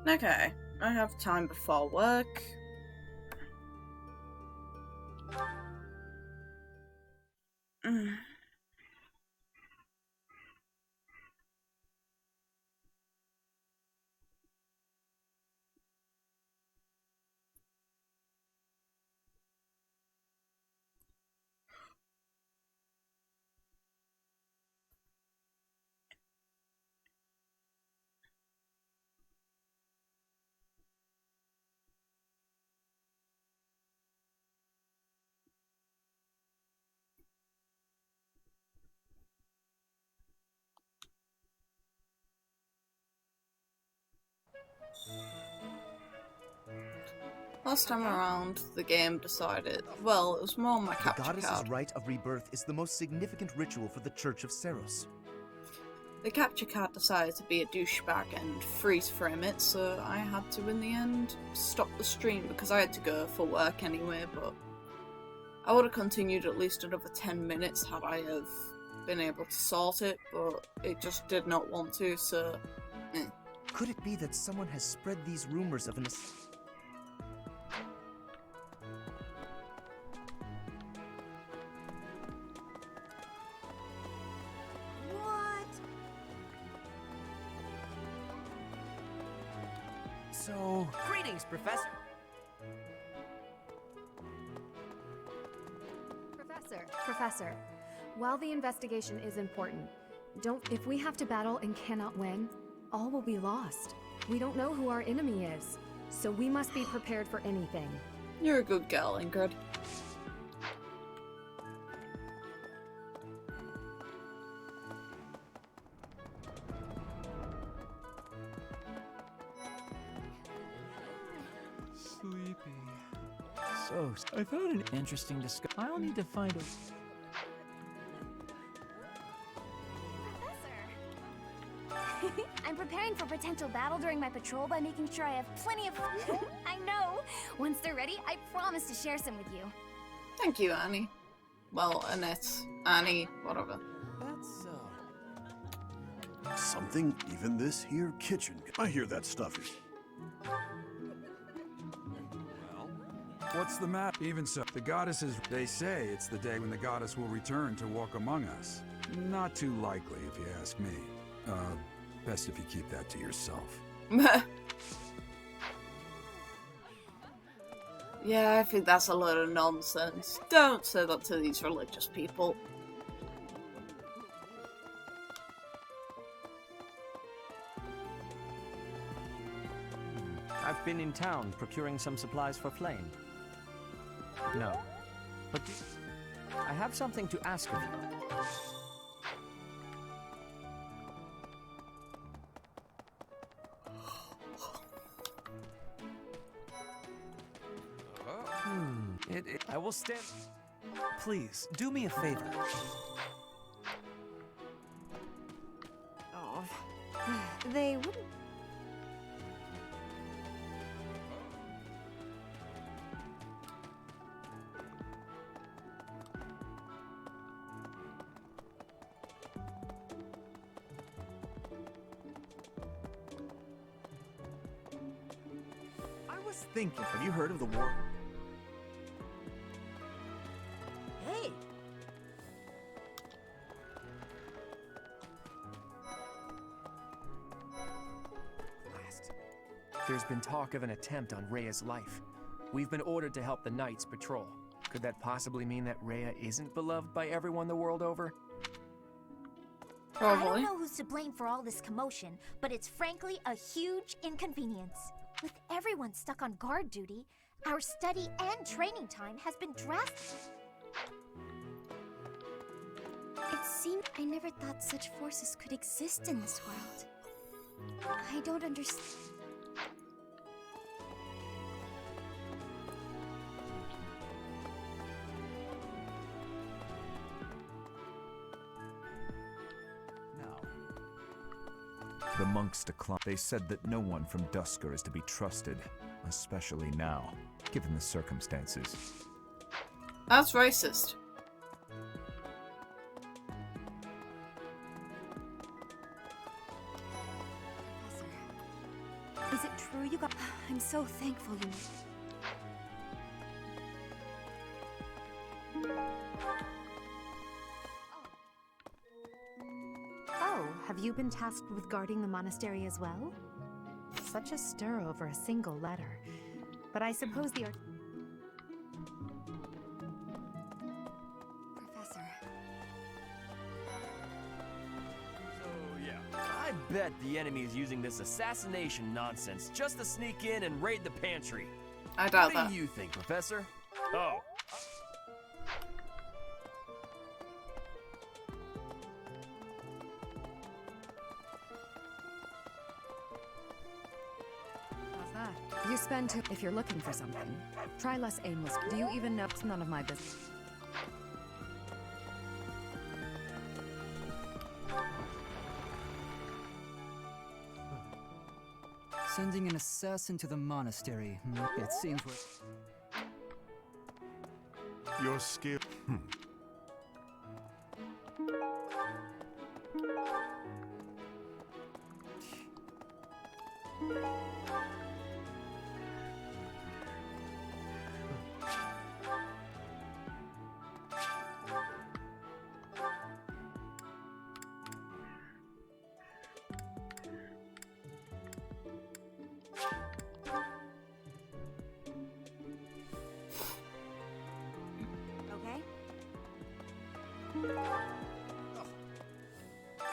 Okay, I have time before work. Last time around, the game decided, well, it was more my The capture goddess's card. rite of rebirth is the most significant ritual for the Church of Seiros. The capture card decided to be a douchebag and freeze frame it, so I had to, in the end, stop the stream because I had to go for work anyway, but I would have continued at least another 10 minutes had I have been able to sort it, but it just did not want to, so... Could it be that someone has spread these rumors of an... So... Greetings, Professor. Professor, while the investigation is important, if we have to battle and cannot win, all will be lost. We don't know who our enemy is, so we must be prepared for anything. You're a good girl, Ingrid. Sleepy. So, I found an interesting discovery. I'll need to find a... I'm preparing for potential battle during my patrol by making sure I have plenty of... I know! Once they're ready, I promise to share some with you. Thank you, Annie. Well, Annette, Annie, whatever. That's, Something even this here kitchen. I hear that stuff is... What's the matter? Even so, the goddesses, they say it's the day when the goddess will return to walk among us. Not too likely, if you ask me. Best if you keep that to yourself. Yeah, I think that's a load of nonsense. Don't say that to these religious people. I've been in town procuring some supplies for Flame. No. But I have something to ask of you. I will stand... please, do me a favor. Oh, they wouldn't... I was thinking, have you heard of the war? Hey! There's been talk of an attempt on Rhea's life. We've been ordered to help the Knights patrol. Could that possibly mean that Rhea isn't beloved by everyone the world over? I Probably. don't know who's to blame for all this commotion, but it's frankly a huge inconvenience. With everyone stuck on guard duty, our study and training time has been drastic. It seemed I never thought such forces could exist in this world. I don't understand. The monks declined. They said that no one from Dusker is to be trusted, especially now, given the circumstances. That's racist. Is it true you got... I'm so thankful you... Oh, have you been tasked with guarding the monastery as well? Such a stir over a single letter. But I suppose the... Professor. So, yeah. I bet the enemy is using this assassination nonsense just to sneak in and raid the pantry. I doubt What that. do you think, Professor? Oh. How's that? You spend too... If you're looking for something, try less aimless. Do you even know? It's none of my business. Sending an assassin to the monastery. It seems we're... Your skill. Okay?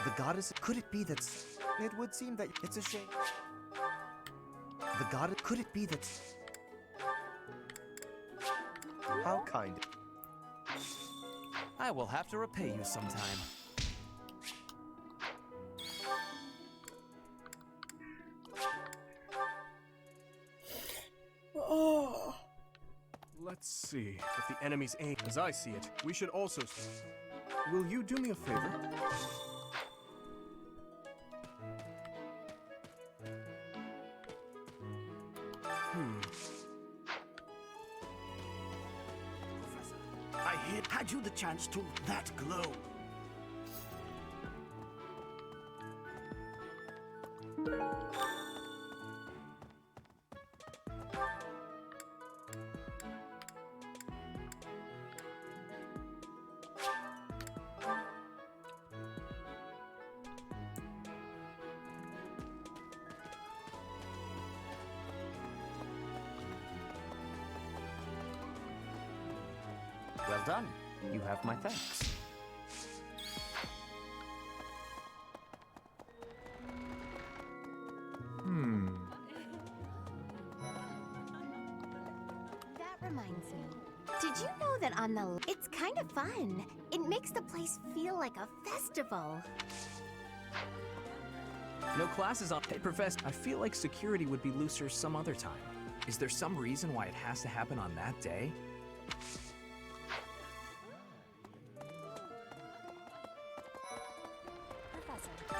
The goddess. Could it be that? It would seem that it's a shame. The goddess. Could it be that? How kind. I will have to repay you sometime. Oh. Let's see. If the enemy's aim, as I see it, we should also... Will you do me a favor? Had you the chance to that glow? Well done. You have my thanks. That reminds me. Did you know that on the... It's kind of fun. It makes the place feel like a festival. No classes on... Hey, Professor, I feel like security would be looser some other time. Is there some reason why it has to happen on that day?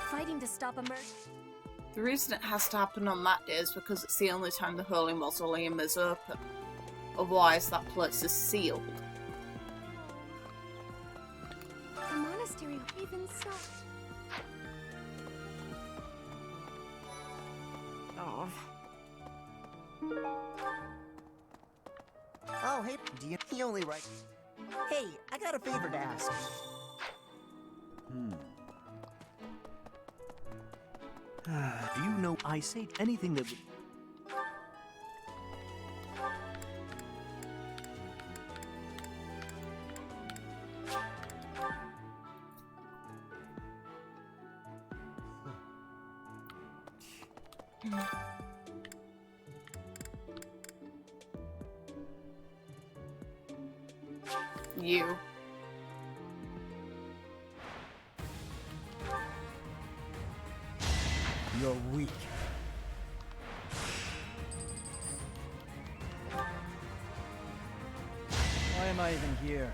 Fighting to stop a murder. The reason it has to happen on that day is because it's the only time the Holy Mausoleum is open. Otherwise, that place is sealed. The monastery even so. Oh. Oh, hey, do you? He only right. Hey, I got a favor to ask. Do you know I say anything that would... You. You're weak. Why am I even here?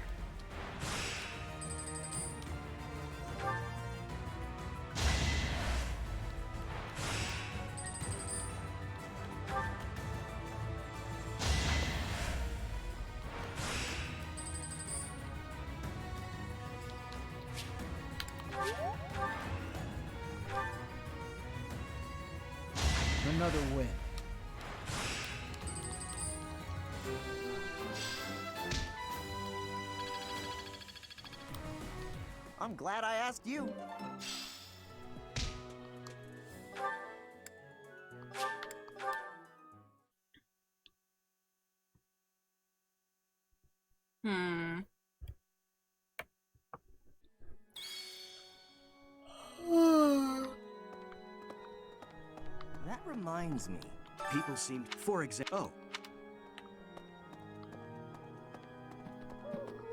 Another win. I'm glad I asked you. That reminds me. People seem, for example. Oh.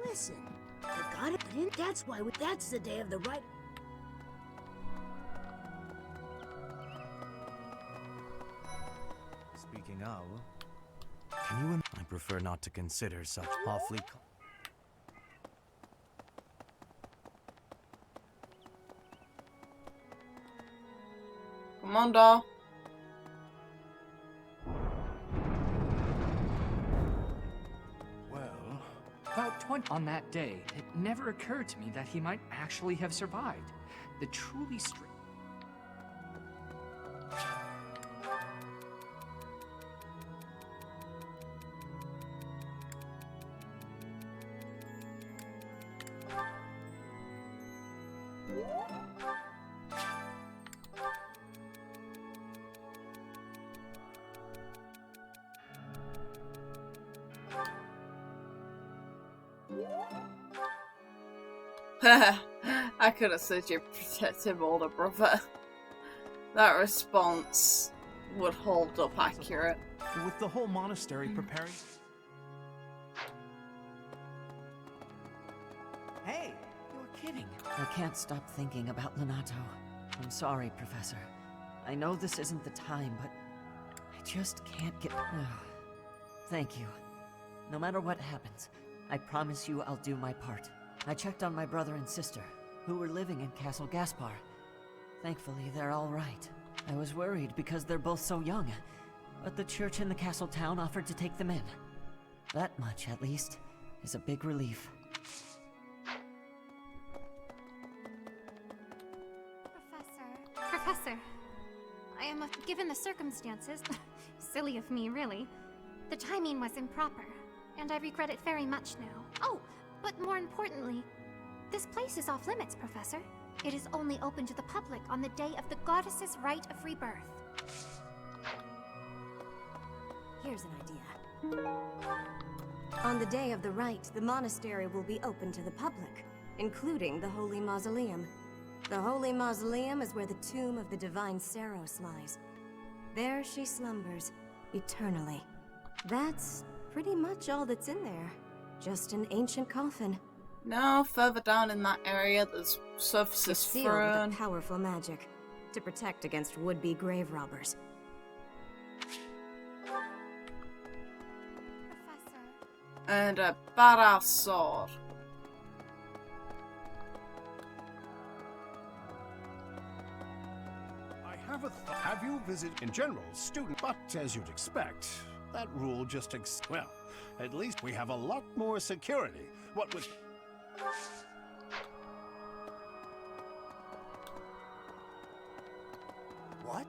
Listen, the god didn't. That's why. That's the day of the right. Speaking of, can you? I prefer not to consider such awfully. Come on, doll. Well, about 20 on that day, it never occurred to me that he might actually have survived. The truly strange. I could have said you protective older brother. That response would hold up accurate. With the whole monastery preparing... Hey, you were kidding. I can't stop thinking about Lonato. I'm sorry, Professor. I know this isn't the time, but I just can't get... Thank you. No matter what happens, I promise you I'll do my part. I checked on my brother and sister, who were living in Castle Gaspar. Thankfully, they're all right. I was worried because they're both so young, but the church in the castle town offered to take them in. That much, at least, is a big relief. Professor, I am, given the circumstances, silly of me, really. The timing was improper, and I regret it very much now. Oh, but more importantly, this place is off limits, Professor. It is only open to the public on the day of the goddess's rite of rebirth. Here's an idea. On the day of the rite, the monastery will be open to the public, including the Holy Mausoleum. The Holy Mausoleum is where the tomb of the divine Seiros lies. There she slumbers, eternally. That's pretty much all that's in there. Just an ancient coffin. No, further down in that area, there's Sothis' sealed throne. with a powerful magic to protect against would-be grave robbers. And a badass sword. Have you visited in general, student? But as you'd expect, that rule just well, at least we have a lot more security. What with... What?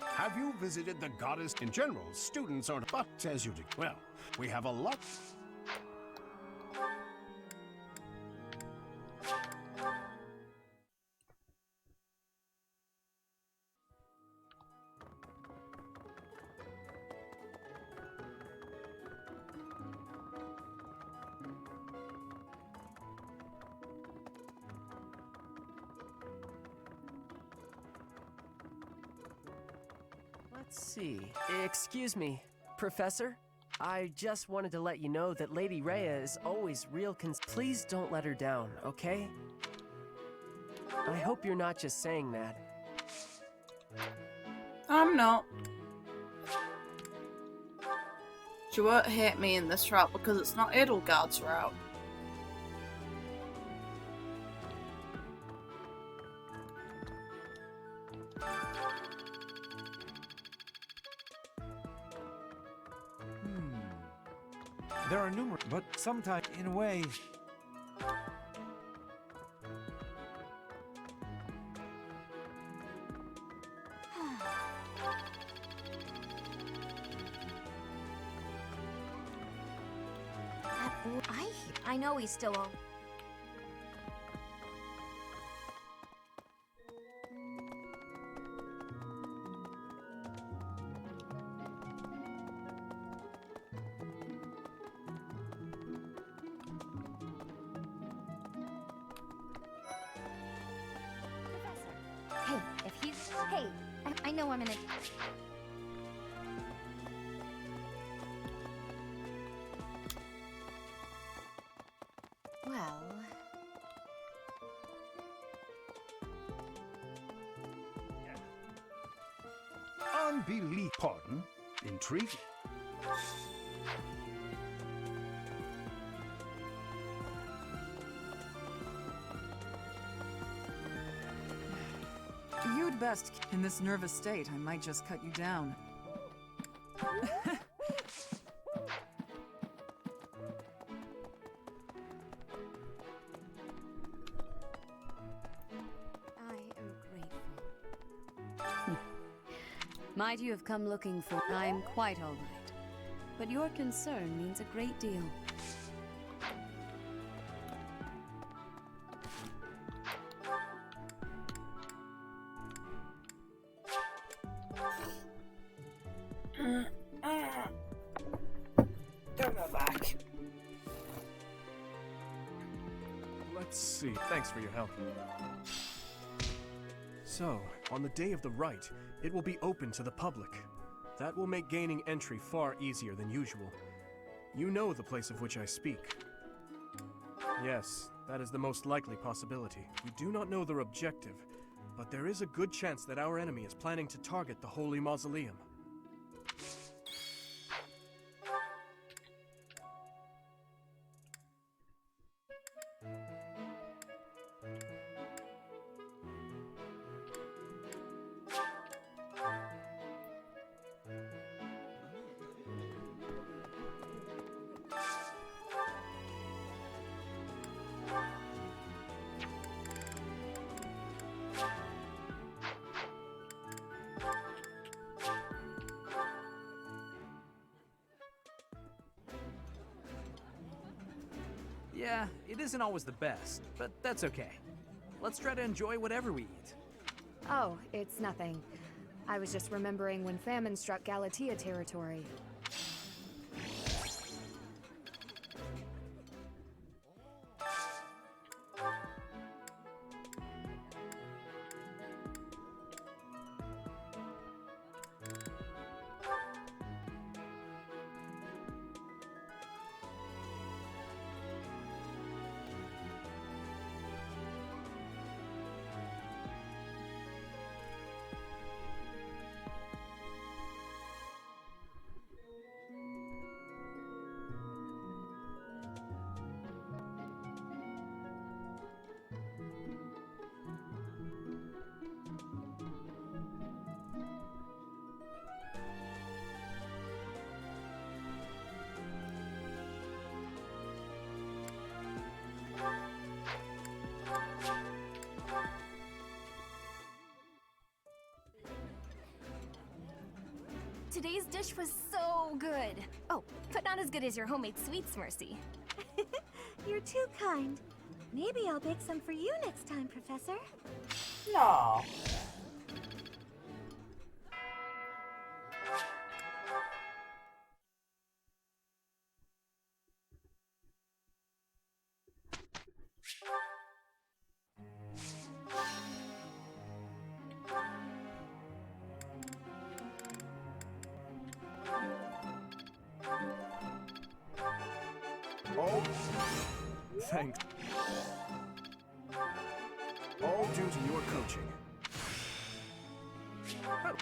Have you visited the goddess in general? Students are... But as you'd... Well, we have a lot... Let's see. Excuse me, Professor? I just wanted to let you know that Lady Rhea is always real Please don't let her down, okay? I hope you're not just saying that. I'm not. She won't hate me in this route because it's not Edelgard's route. There are numerous, but sometimes, in a way... I know he's still on. Hey, if he's... Hey, I know I'm in a... Well... Unbelief. Pardon? Intriguing. You'd best. In this nervous state, I might just cut you down. I am grateful. Might you have come looking for... I'm quite all right. But your concern means a great deal. Don't go back. Let's see. Thanks for your help. So, on the day of the rite, it will be open to the public. That will make gaining entry far easier than usual. You know the place of which I speak. Yes, that is the most likely possibility. We do not know their objective, but there is a good chance that our enemy is planning to target the Holy Mausoleum. Yeah, it isn't always the best, but that's okay. Let's try to enjoy whatever we eat. Oh, it's nothing. I was just remembering when famine struck Galatea territory. Today's dish was so good. Oh, but not as good as your homemade sweets, Mercy. You're too kind. Maybe I'll bake some for you next time, Professor. No. Oh, thanks. All due to your coaching. Oh.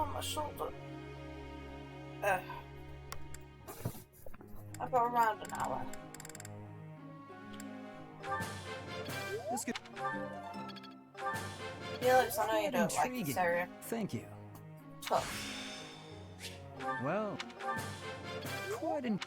Oh, my shoulder. I've got around an hour. This could... Felix, I know you don't like this area. Thank you. Tough. Well, quite in...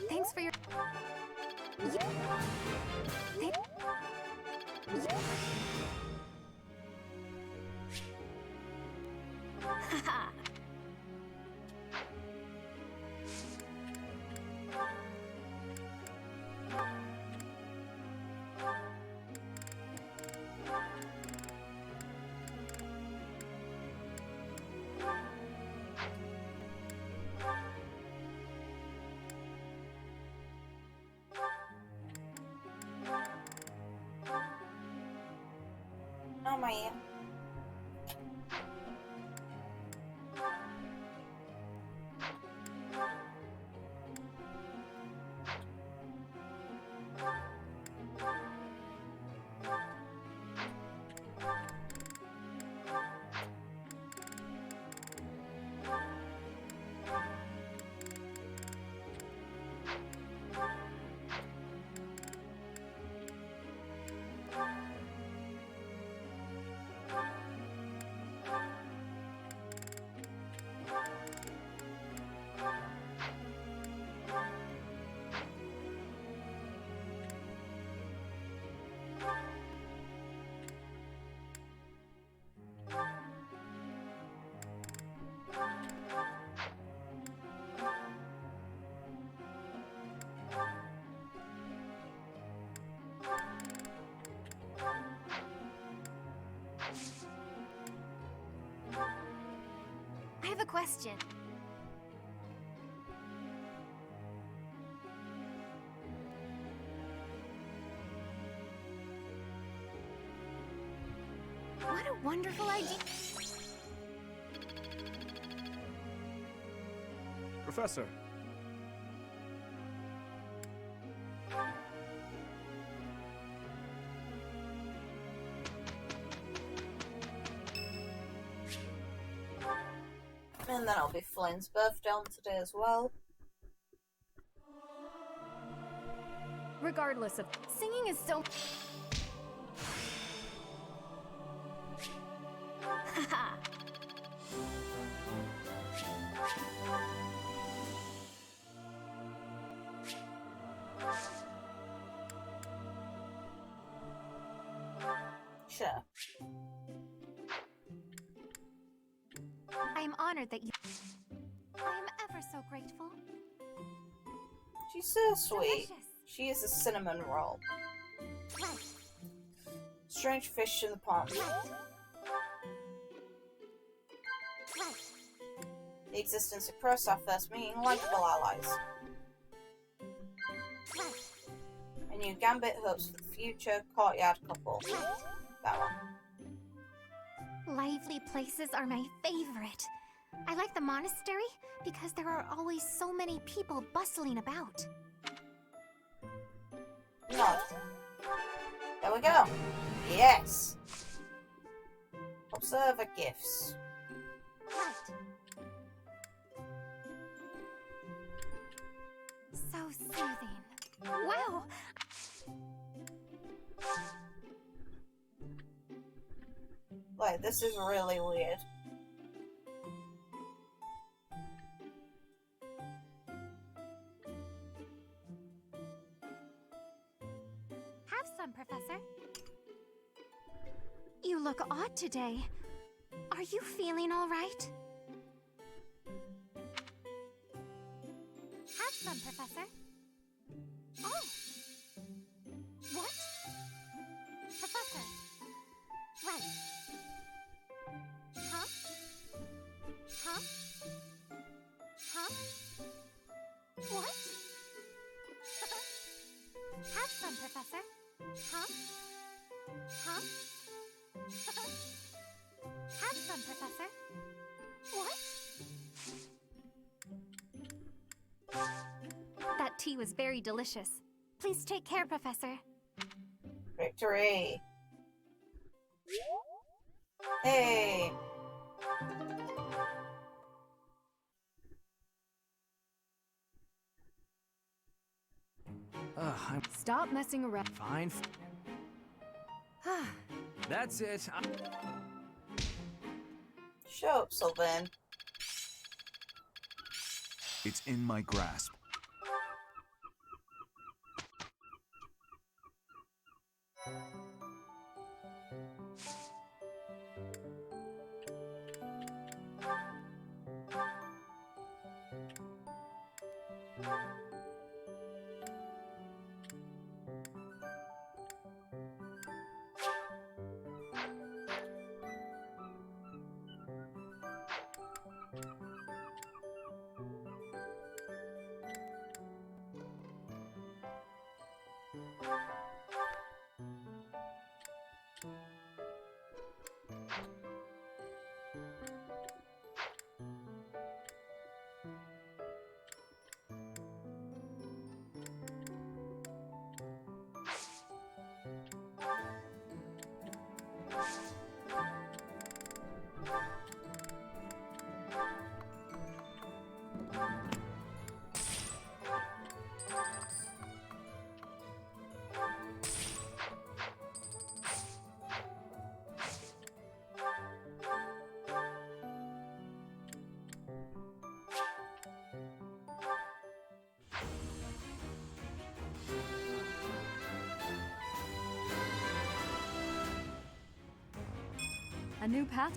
Thanks for your... Haha. Oh man. I have a question. What a wonderful idea. Professor. And then it'll be Flynn's birthday on today as well. Regardless of... Singing is so... Haha. Sure. I am honored that you... I am ever so grateful. She's so sweet. Delicious. She is a cinnamon roll. Right. Strange fish in the pond. Right. Right. The existence of Cross, our first meeting, likable allies. Right. A new gambit hopes for the future courtyard couple. Right. That one. Lively places are my favorite. I like the monastery because there are always so many people bustling about. Nod. There we go. Yes. Observer gifts. Right. So soothing. Wow. Like, this is really weird. look odd today. Are you feeling all right? Have some, Professor. Oh! What? Professor. Right. Huh? Huh? Huh? What? Have some, Professor. Huh? Huh? Have some, Professor. What? That tea was very delicious. Please take care, Professor. Victory! Hey! Stop messing around. Fine. That's it. Shut up, Sylvan. It's in my grasp. A new path?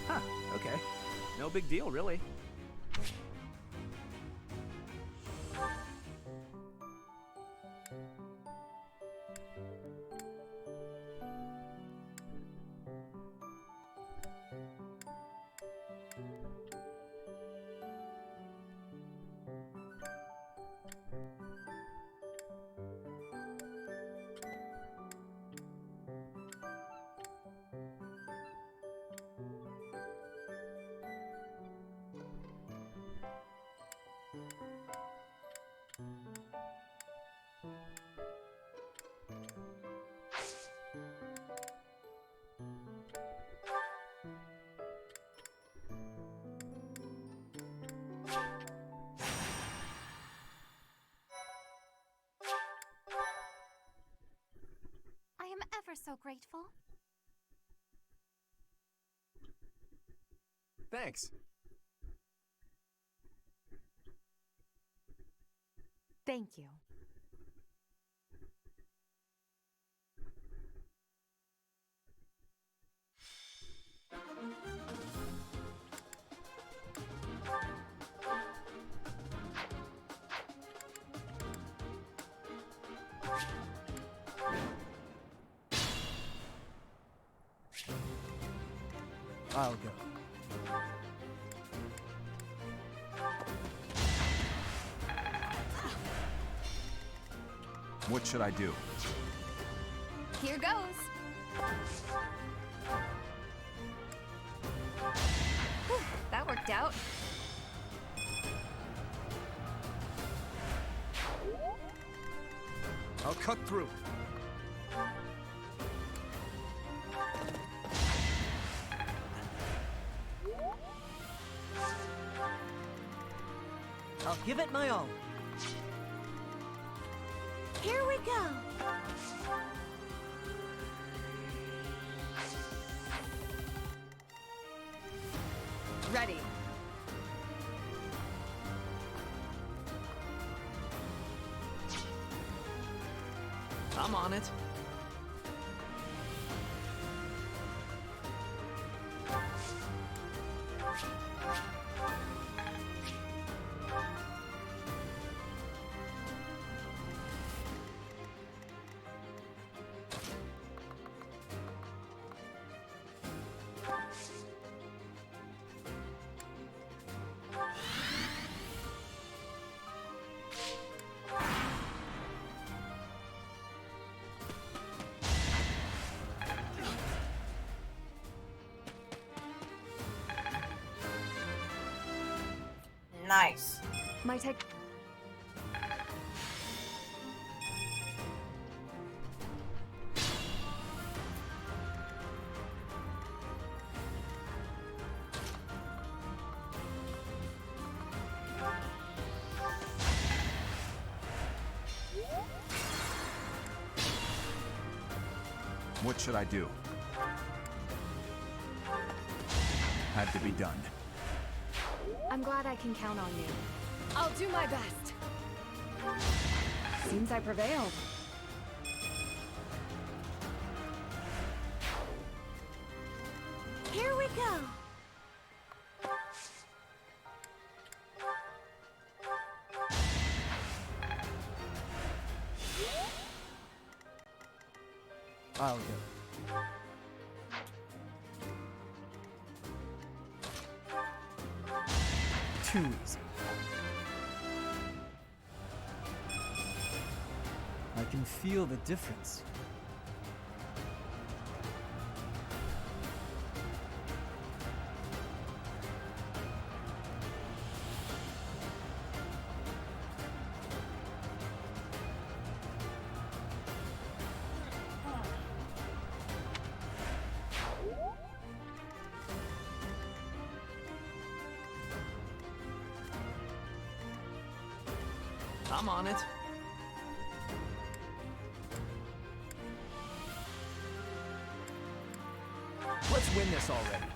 Huh, okay. No big deal, really. I am ever so grateful. Thanks. Thank you. I'll go. What should I do? Here goes. Whew, that worked checked out. I'll cut through. I'll give it my all. Here we go. Ready. I'm on it. Nice. My tech. What should I do? Had to be done. I'm glad I can count on you. I'll do my best. Seems I prevailed. Here we go. I'll go. Too easy. I can feel the difference. I'm on it. Let's win this already.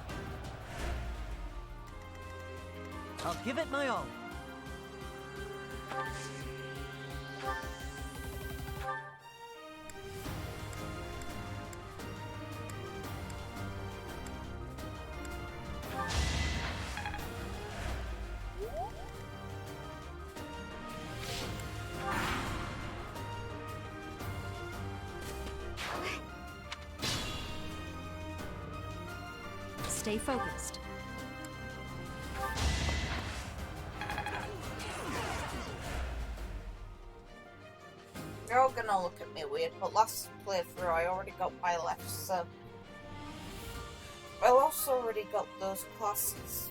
I'll give it my all. Stay focused. You're all gonna look at me weird, but last playthrough I already got Byleth, so I also already got those classes.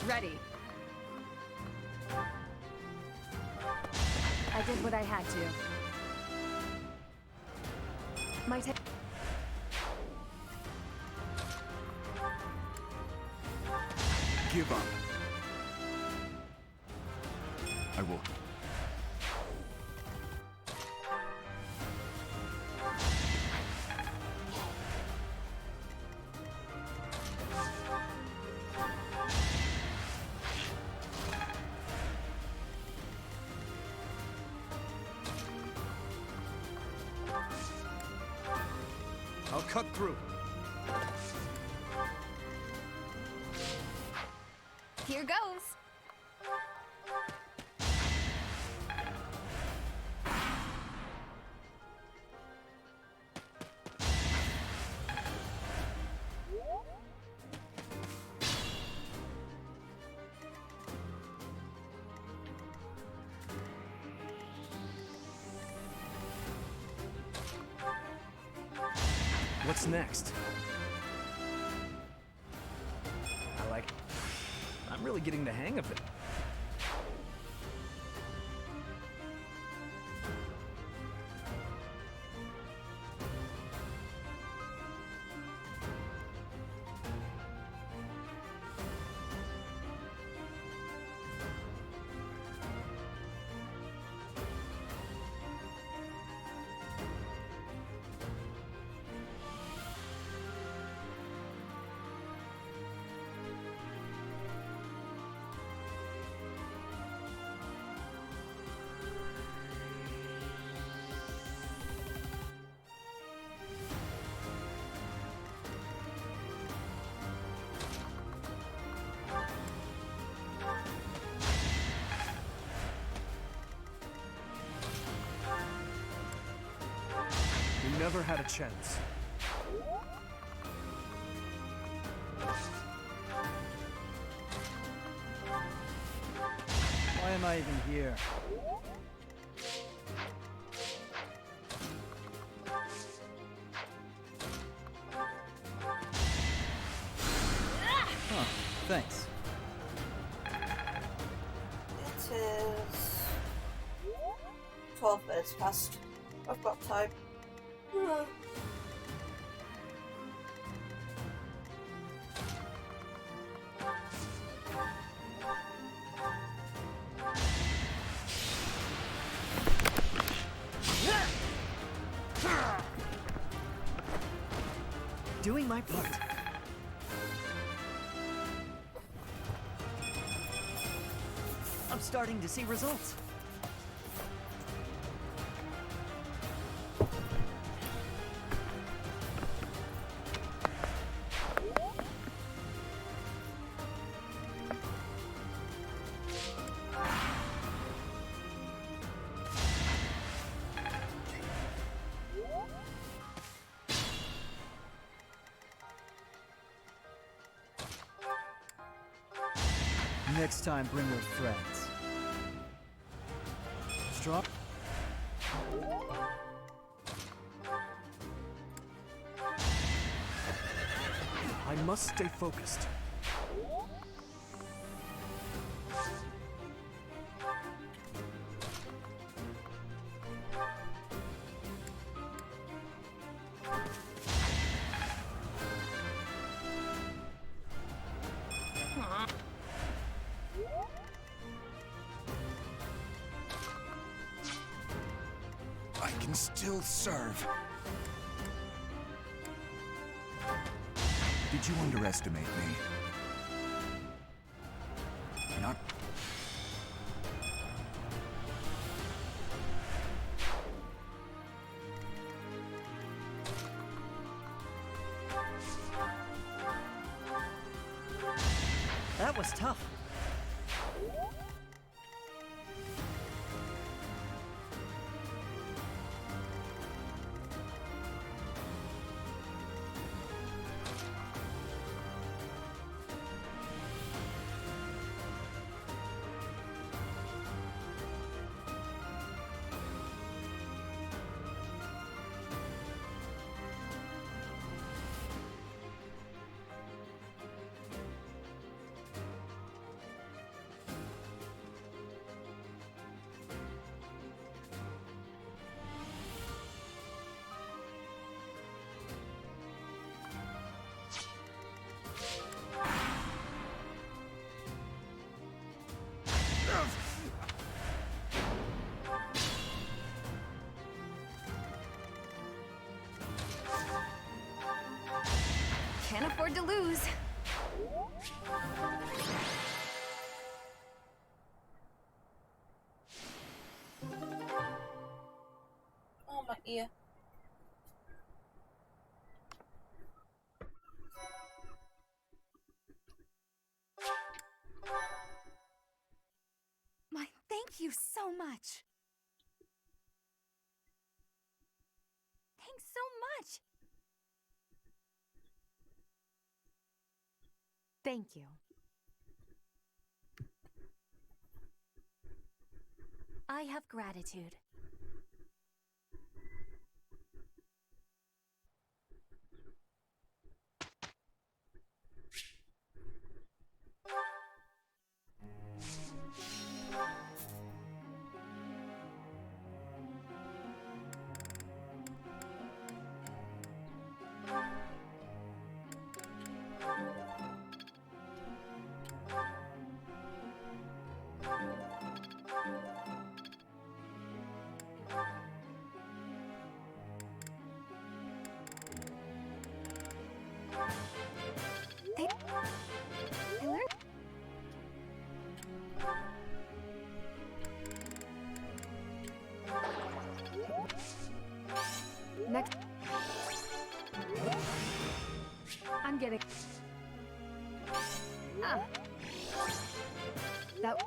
Ready. I did what I had to. My tech. Give up. I will. I'll cut through. Here goes. What's next? I like it. I'm really getting the hang of it. You never had a chance. Why am I even here? Huh, thanks. It is 12 minutes past. I've got time. Doing my part. I'm starting to see results. Next time, bring your friends. Strong? I must stay focused. I can still serve. Did you underestimate me? Not... That was tough. Can't afford to lose. Oh, my ear. My thank you so much. Thanks so much. Thank you. I have gratitude. it. Ah. That.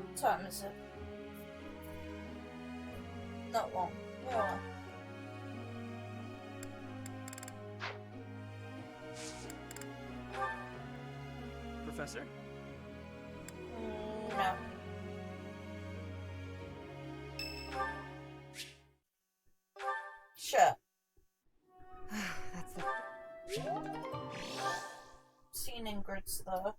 What time is it? Not long. Where are Professor? No. Sure. That's the. Seen Ingrid's though.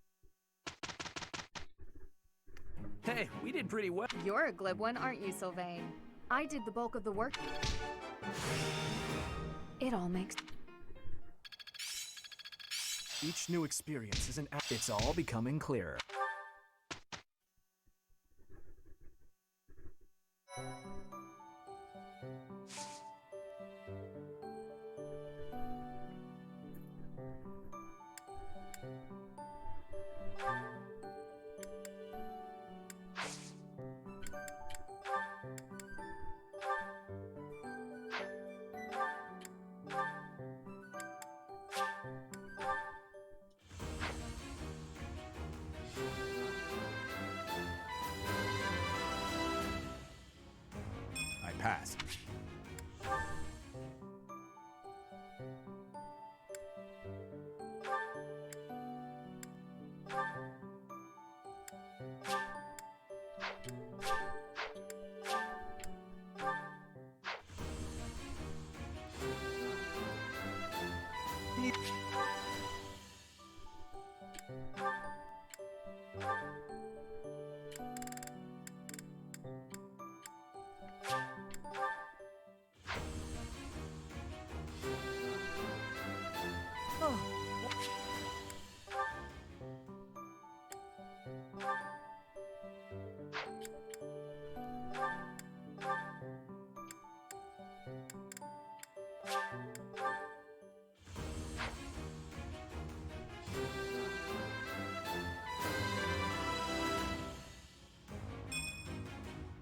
Hey, we did pretty well. You're a glib one, aren't you, Sylvain? I did the bulk of the work. It all makes. Each new experience is an It's all becoming clearer. Pass.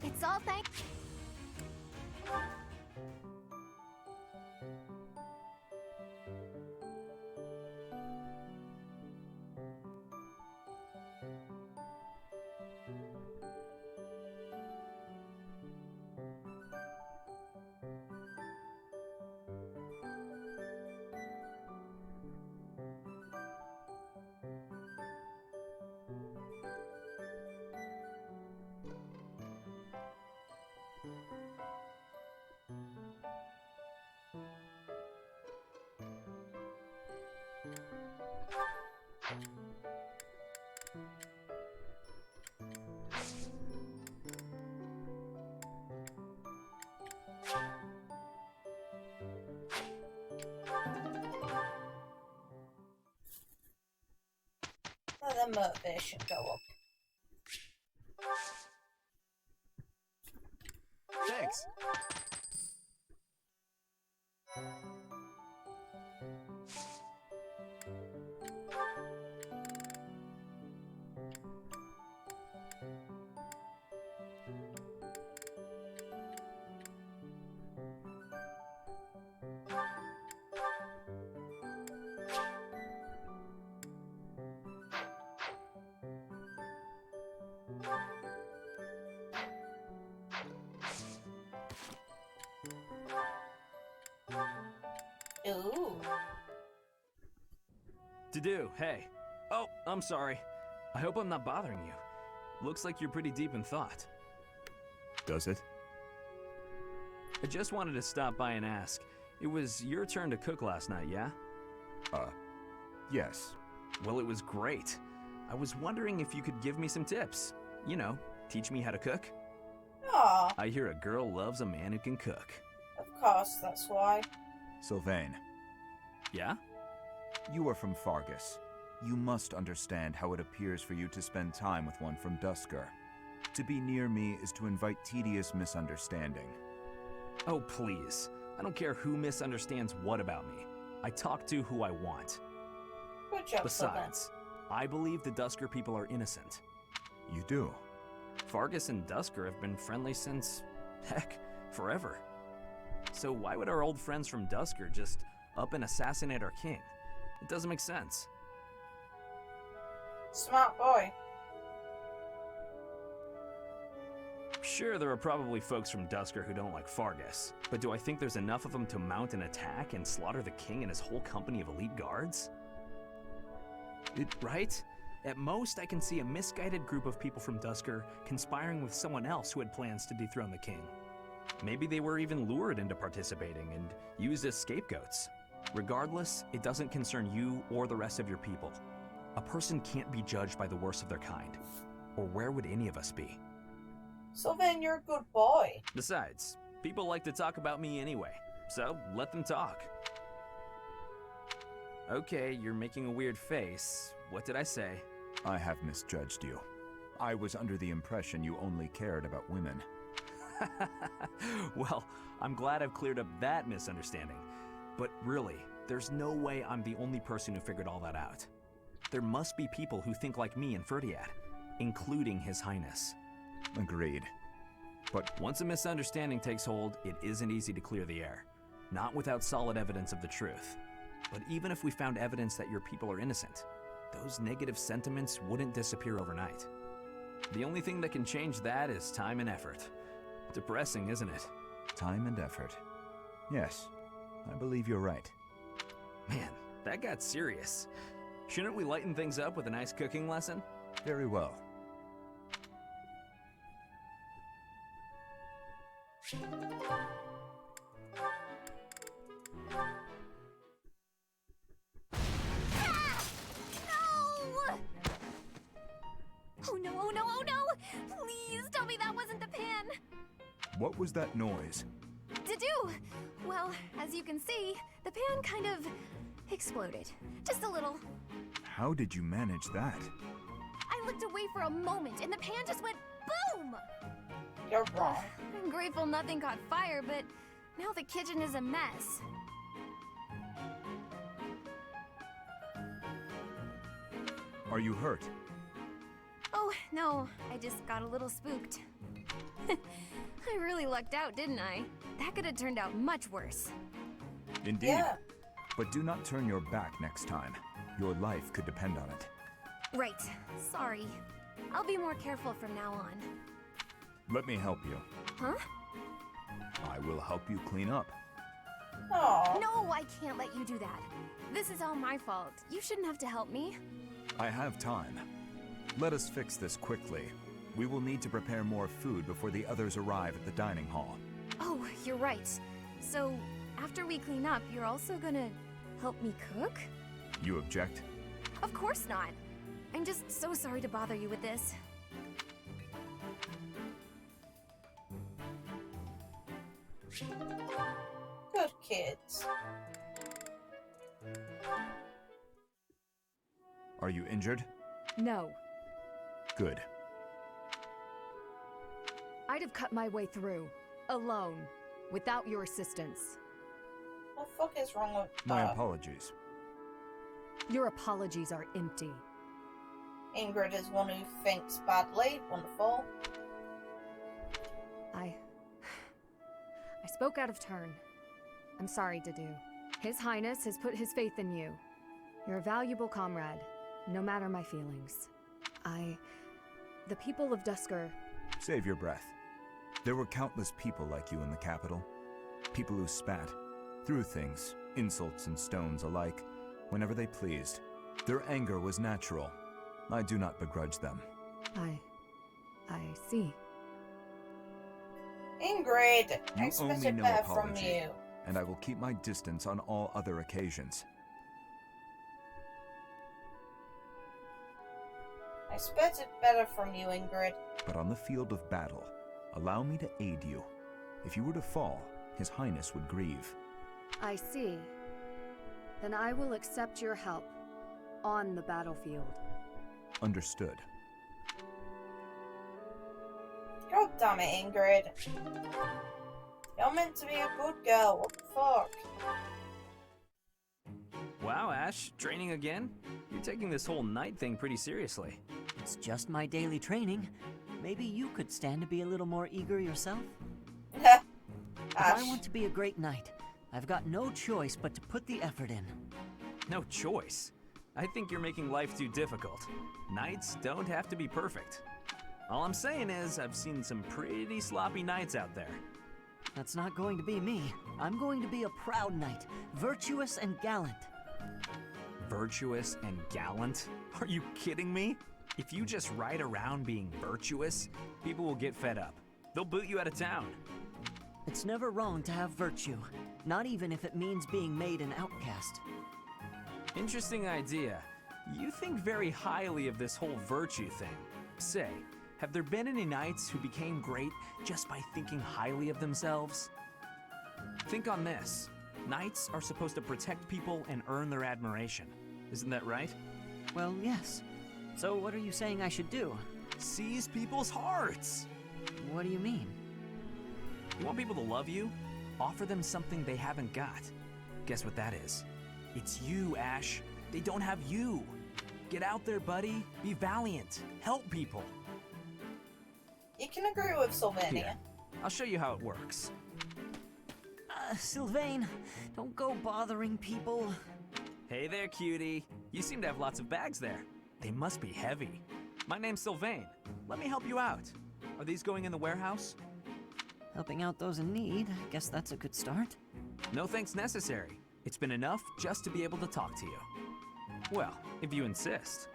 It's all thanks. Let the motivation go up. Thanks. Ooh. To-do, hey. Oh, I'm sorry. I hope I'm not bothering you. Looks like you're pretty deep in thought. Does it? I just wanted to stop by and ask. It was your turn to cook last night, yeah? Yes. Well, it was great. I was wondering if you could give me some tips. You know, teach me how to cook. Aw. I hear a girl loves a man who can cook. Of course, that's why. Sylvain. Yeah? You are from Fargus. You must understand how it appears for you to spend time with one from Dusker. To be near me is to invite tedious misunderstanding. Oh, please. I don't care who misunderstands what about me. I talk to who I want. Good job, Besides, I believe the Dusker people are innocent. You do? Fargus and Dusker have been friendly since, heck, forever. So why would our old friends from Dusker just up and assassinate our king? It doesn't make sense. Smart boy. Sure, there are probably folks from Dusker who don't like Fargus, but do I think there's enough of them to mount an attack and slaughter the king and his whole company of elite guards? Right? At most, I can see a misguided group of people from Dusker conspiring with someone else who had plans to dethrone the king. Maybe they were even lured into participating and used as scapegoats. Regardless, it doesn't concern you or the rest of your people. A person can't be judged by the worst of their kind. Or where would any of us be? Sylvain, you're a good boy. Besides, people like to talk about me anyway, so let them talk. Okay, you're making a weird face. What did I say? I have misjudged you. I was under the impression you only cared about women. Well, I'm glad I've cleared up that misunderstanding. But really, there's no way I'm the only person who figured all that out. There must be people who think like me and Ferdiad, including His Highness. Agreed. But once a misunderstanding takes hold, it isn't easy to clear the air. Not without solid evidence of the truth. But even if we found evidence that your people are innocent, those negative sentiments wouldn't disappear overnight. The only thing that can change that is time and effort. Depressing, isn't it? Time and effort. Yes, I believe you're right. Man, that got serious. Shouldn't we lighten things up with a nice cooking lesson? Very well. Oh no, oh no, oh no! Please tell me that wasn't the pan! What was that noise? To-do! Well, as you can see, the pan kind of exploded. Just a little. How did you manage that? I looked away for a moment and the pan just went boom! You're wrong. I'm grateful nothing caught fire, but now the kitchen is a mess. Are you hurt? Oh, no, I just got a little spooked. I really lucked out, didn't I? That could have turned out much worse. Indeed. Yeah. But do not turn your back next time. Your life could depend on it. Right. Sorry. I'll be more careful from now on. Let me help you. Huh? I will help you clean up. Aww. No, I can't let you do that. This is all my fault. You shouldn't have to help me. I have time. Let us fix this quickly. We will need to prepare more food before the others arrive at the dining hall. Oh, you're right. So, after we clean up, you're also gonna help me cook? You object? Of course not. I'm just so sorry to bother you with this. Good kids. Are you injured? No. Good. I'd have cut my way through, alone, without your assistance. What the fuck is wrong with My apologies. Your apologies are empty. Ingrid is one who thinks badly. Wonderful. I spoke out of turn. I'm sorry, Dedu. His Highness has put his faith in you. You're a valuable comrade, no matter my feelings. The people of Dusker... Save your breath. There were countless people like you in the capital. People who spat, threw things, insults and stones alike, whenever they pleased. Their anger was natural. I do not begrudge them. I see. Ingrid, You I owe me expected no better from apology, you. and I will keep my distance on all other occasions. I expected better from you, Ingrid. But on the field of battle, allow me to aid you. If you were to fall, His Highness would grieve. I see. Then I will accept your help on the battlefield. Understood. God damn it, Ingrid. You're meant to be a good girl, what the fuck? Wow, Ash, training again? You're taking this whole knight thing pretty seriously. It's just my daily training. Maybe you could stand to be a little more eager yourself? If I want to be a great knight, I've got no choice but to put the effort in. No choice? I think you're making life too difficult. Knights don't have to be perfect. All I'm saying is, I've seen some pretty sloppy knights out there. That's not going to be me. I'm going to be a proud knight, virtuous and gallant. Virtuous and gallant? Are you kidding me? If you just ride around being virtuous, people will get fed up. They'll boot you out of town. It's never wrong to have virtue, not even if it means being made an outcast. Interesting idea. You think very highly of this whole virtue thing. Say, have there been any knights who became great just by thinking highly of themselves? Think on this. Knights are supposed to protect people and earn their admiration. Isn't that right? Well, yes. So what are you saying I should do? Seize people's hearts! What do you mean? You want people to love you? Offer them something they haven't got. Guess what that is? It's you, Ash. They don't have you. Get out there, buddy. Be valiant. Help people. You can agree with Sylvania. Here, I'll show you how it works. Sylvain, don't go bothering people. Hey there, cutie. You seem to have lots of bags there. They must be heavy. My name's Sylvain. Let me help you out. Are these going in the warehouse? Helping out those in need, I guess that's a good start. No thanks necessary. It's been enough just to be able to talk to you. Well, if you insist.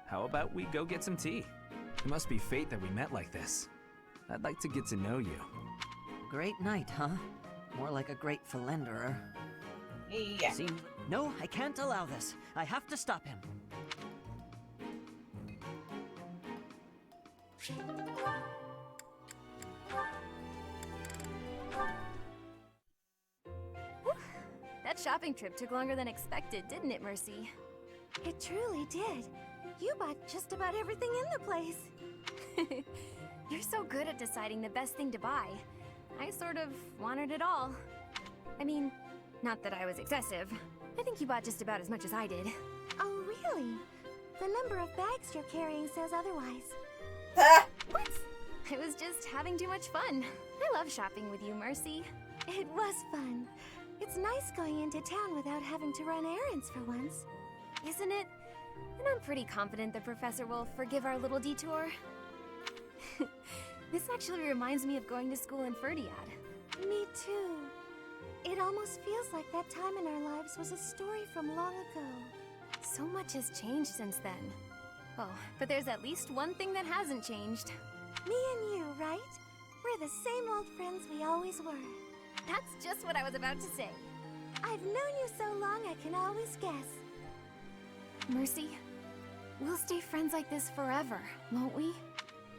How about we go get some tea? It must be fate that we met like this. I'd like to get to know you. Great night, huh? More like a great philanderer. Yeah. No, I can't allow this. I have to stop him. That shopping trip took longer than expected, didn't it, Mercy? It truly did. You bought just about everything in the place. You're so good at deciding the best thing to buy. I sort of wanted it all. I mean, not that I was excessive. I think you bought just about as much as I did. Oh, really? The number of bags you're carrying says otherwise. What? I was just having too much fun. I love shopping with you, Mercy. It was fun. It's nice going into town without having to run errands for once. Isn't it? And I'm pretty confident the professor will forgive our little detour. This actually reminds me of going to school in Ferdiad. Me too. It almost feels like that time in our lives was a story from long ago. So much has changed since then. Oh, but there's at least one thing that hasn't changed. Me and you, right? We're the same old friends we always were. That's just what I was about to say. I've known you so long I can always guess. Mercy, we'll stay friends like this forever, won't we?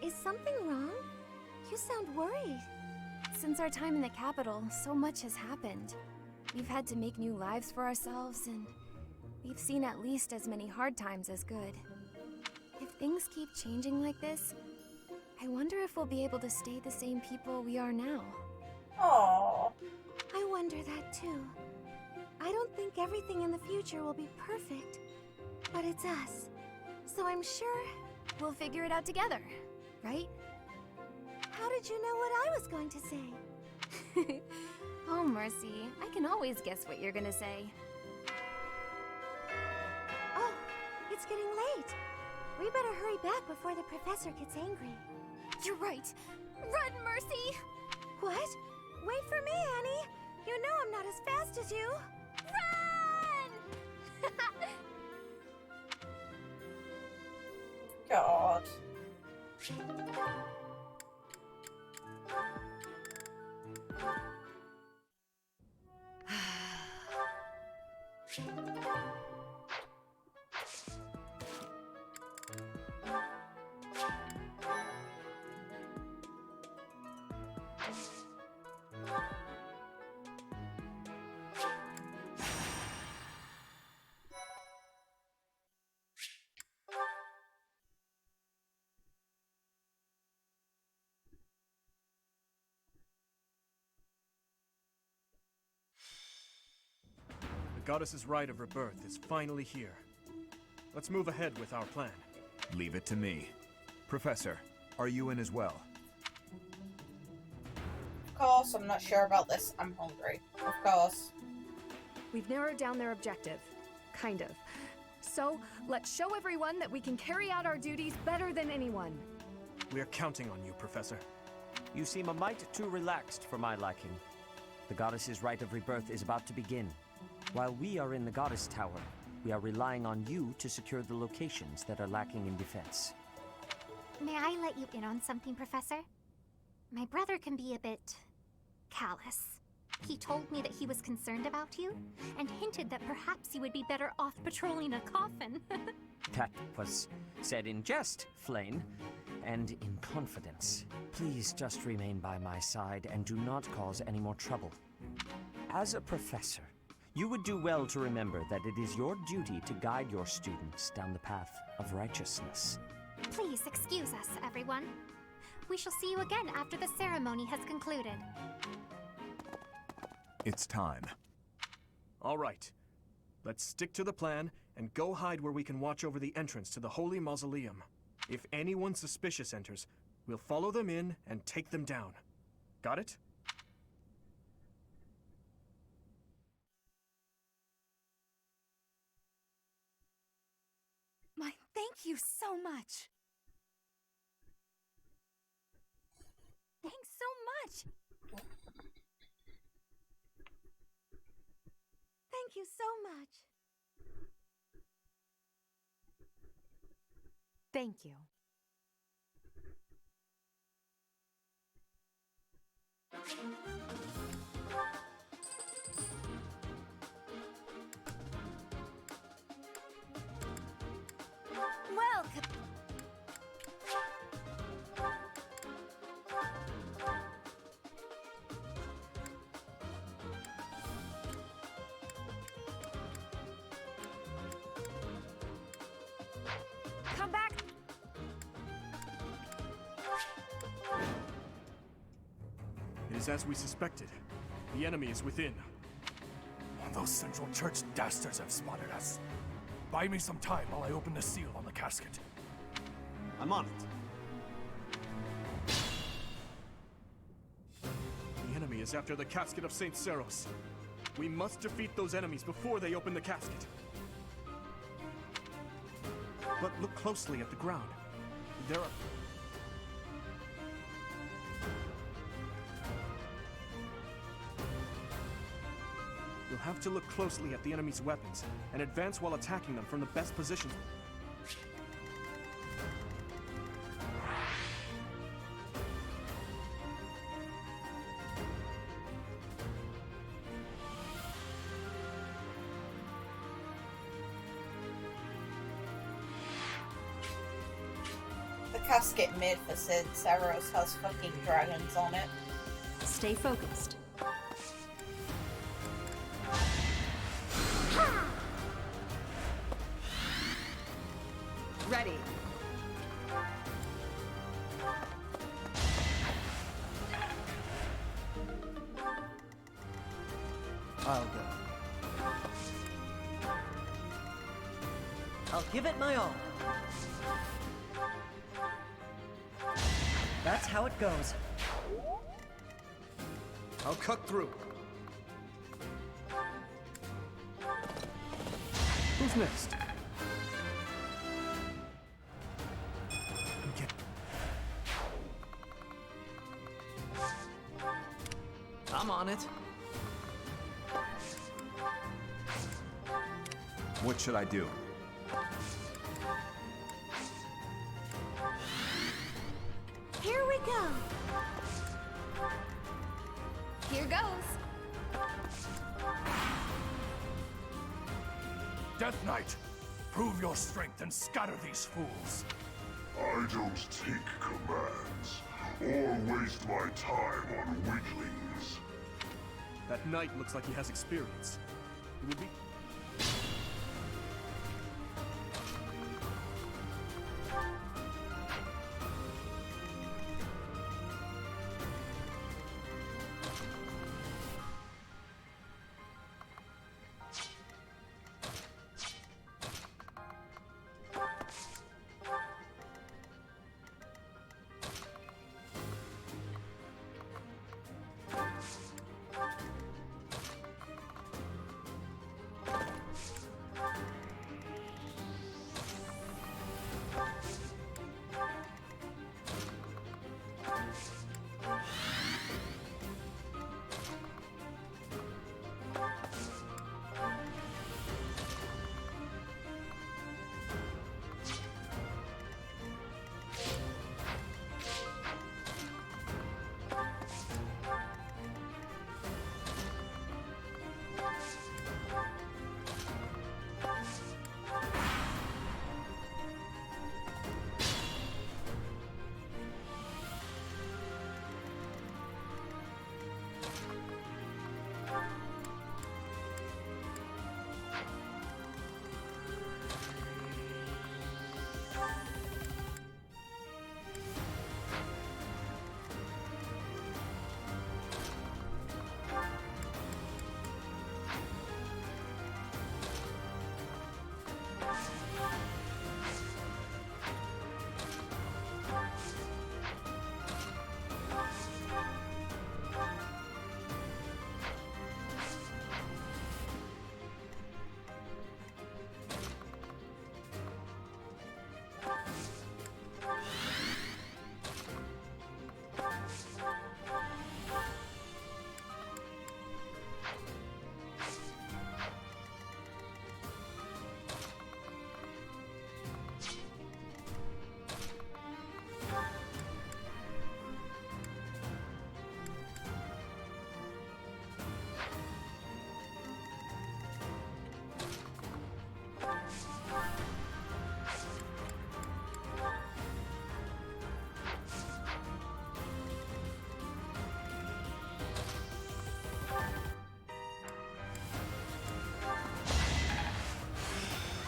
Is something wrong? You sound worried. Since our time in the capital, so much has happened. We've had to make new lives for ourselves, and we've seen at least as many hard times as good. If things keep changing like this, I wonder if we'll be able to stay the same people we are now. Aww. I wonder that too. I don't think everything in the future will be perfect, but it's us. So I'm sure we'll figure it out together, right? How did you know what I was going to say? Oh, Mercy, I can always guess what you're gonna say. Oh, it's getting late. We better hurry back before the professor gets angry. You're right. Run, Mercy! What? Wait for me, Annie! You know I'm not as fast as you. Run! God. The goddess's rite of rebirth is finally here. Let's move ahead with our plan. Leave it to me. Professor, are you in as well? Of course, I'm not sure about this. I'm hungry. Of course. We've narrowed down their objective. Kind of. So, let's show everyone that we can carry out our duties better than anyone. We're counting on you, Professor. You seem a mite too relaxed for my liking. The goddess's rite of rebirth is about to begin. While we are in the goddess tower, we are relying on you to secure the locations that are lacking in defense. May I let you in on something, Professor? My brother can be a bit callous. He told me that he was concerned about you, and hinted that perhaps you would be better off patrolling a coffin. That was said in jest, Flame, and in confidence. Please just remain by my side and do not cause any more trouble. As a professor, you would do well to remember that it is your duty to guide your students down the path of righteousness. Please excuse us, everyone. We shall see you again after the ceremony has concluded. It's time. All right. Let's stick to the plan and go hide where we can watch over the entrance to the Holy Mausoleum. If anyone suspicious enters, we'll follow them in and take them down. Got it? Thank you so much. Thanks so much. Thank you so much. Thank you. Welcome. Come back! It is as we suspected. The enemy is within. Those Central Church dastards have spotted us. Buy me some time while I open the seal on the casket. I'm on it. The enemy is after the casket of Saint Seiros. We must defeat those enemies before they open the casket. But look closely at the ground. There are... You'll have to look closely at the enemy's weapons and advance while attacking them from the best positions. The casket made for Saint Seiros has fucking dragons on it. Stay focused. Ready. I'll go. I'll give it my all. That's how it goes. I'll cut through. Who's next? I'm on it. What should I do? Here we go. Here goes. Death Knight, prove your strength and scatter these fools. I don't take commands, or waste my time on weaklings. That knight looks like he has experience. It would be...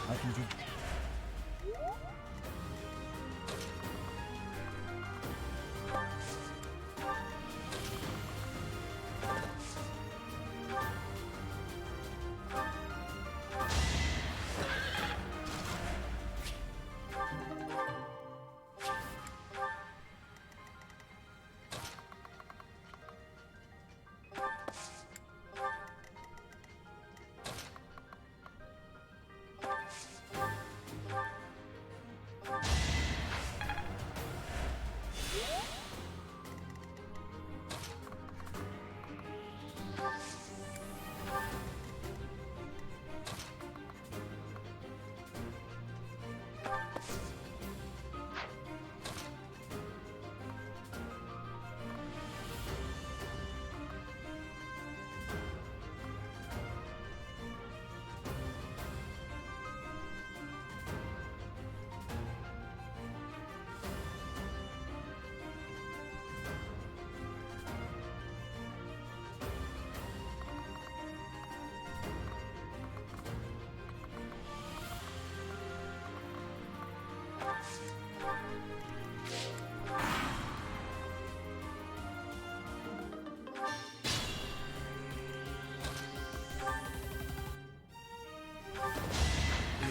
I can do.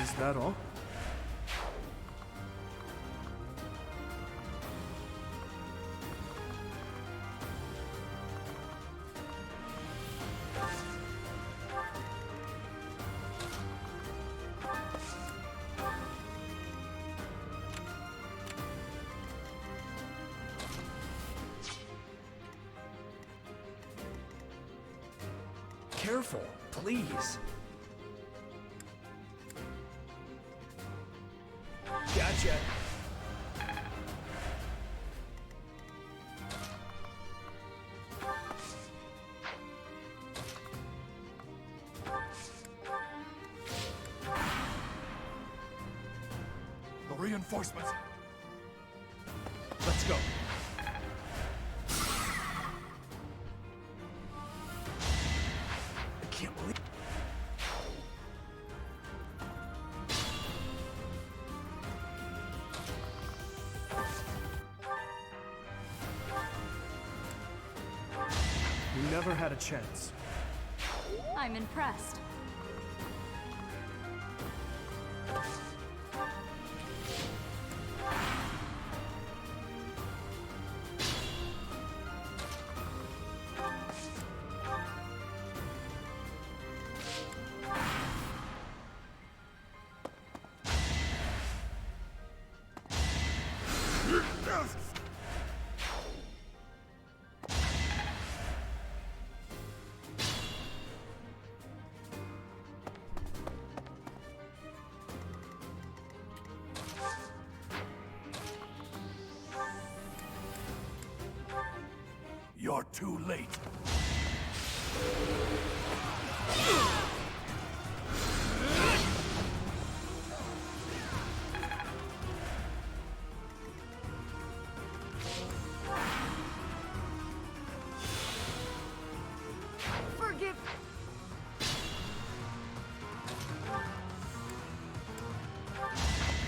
Is that all? Careful, please. yet. The reinforcements. Let's go. I can't believe. You never had a chance. I'm impressed. You're too late. Forgive.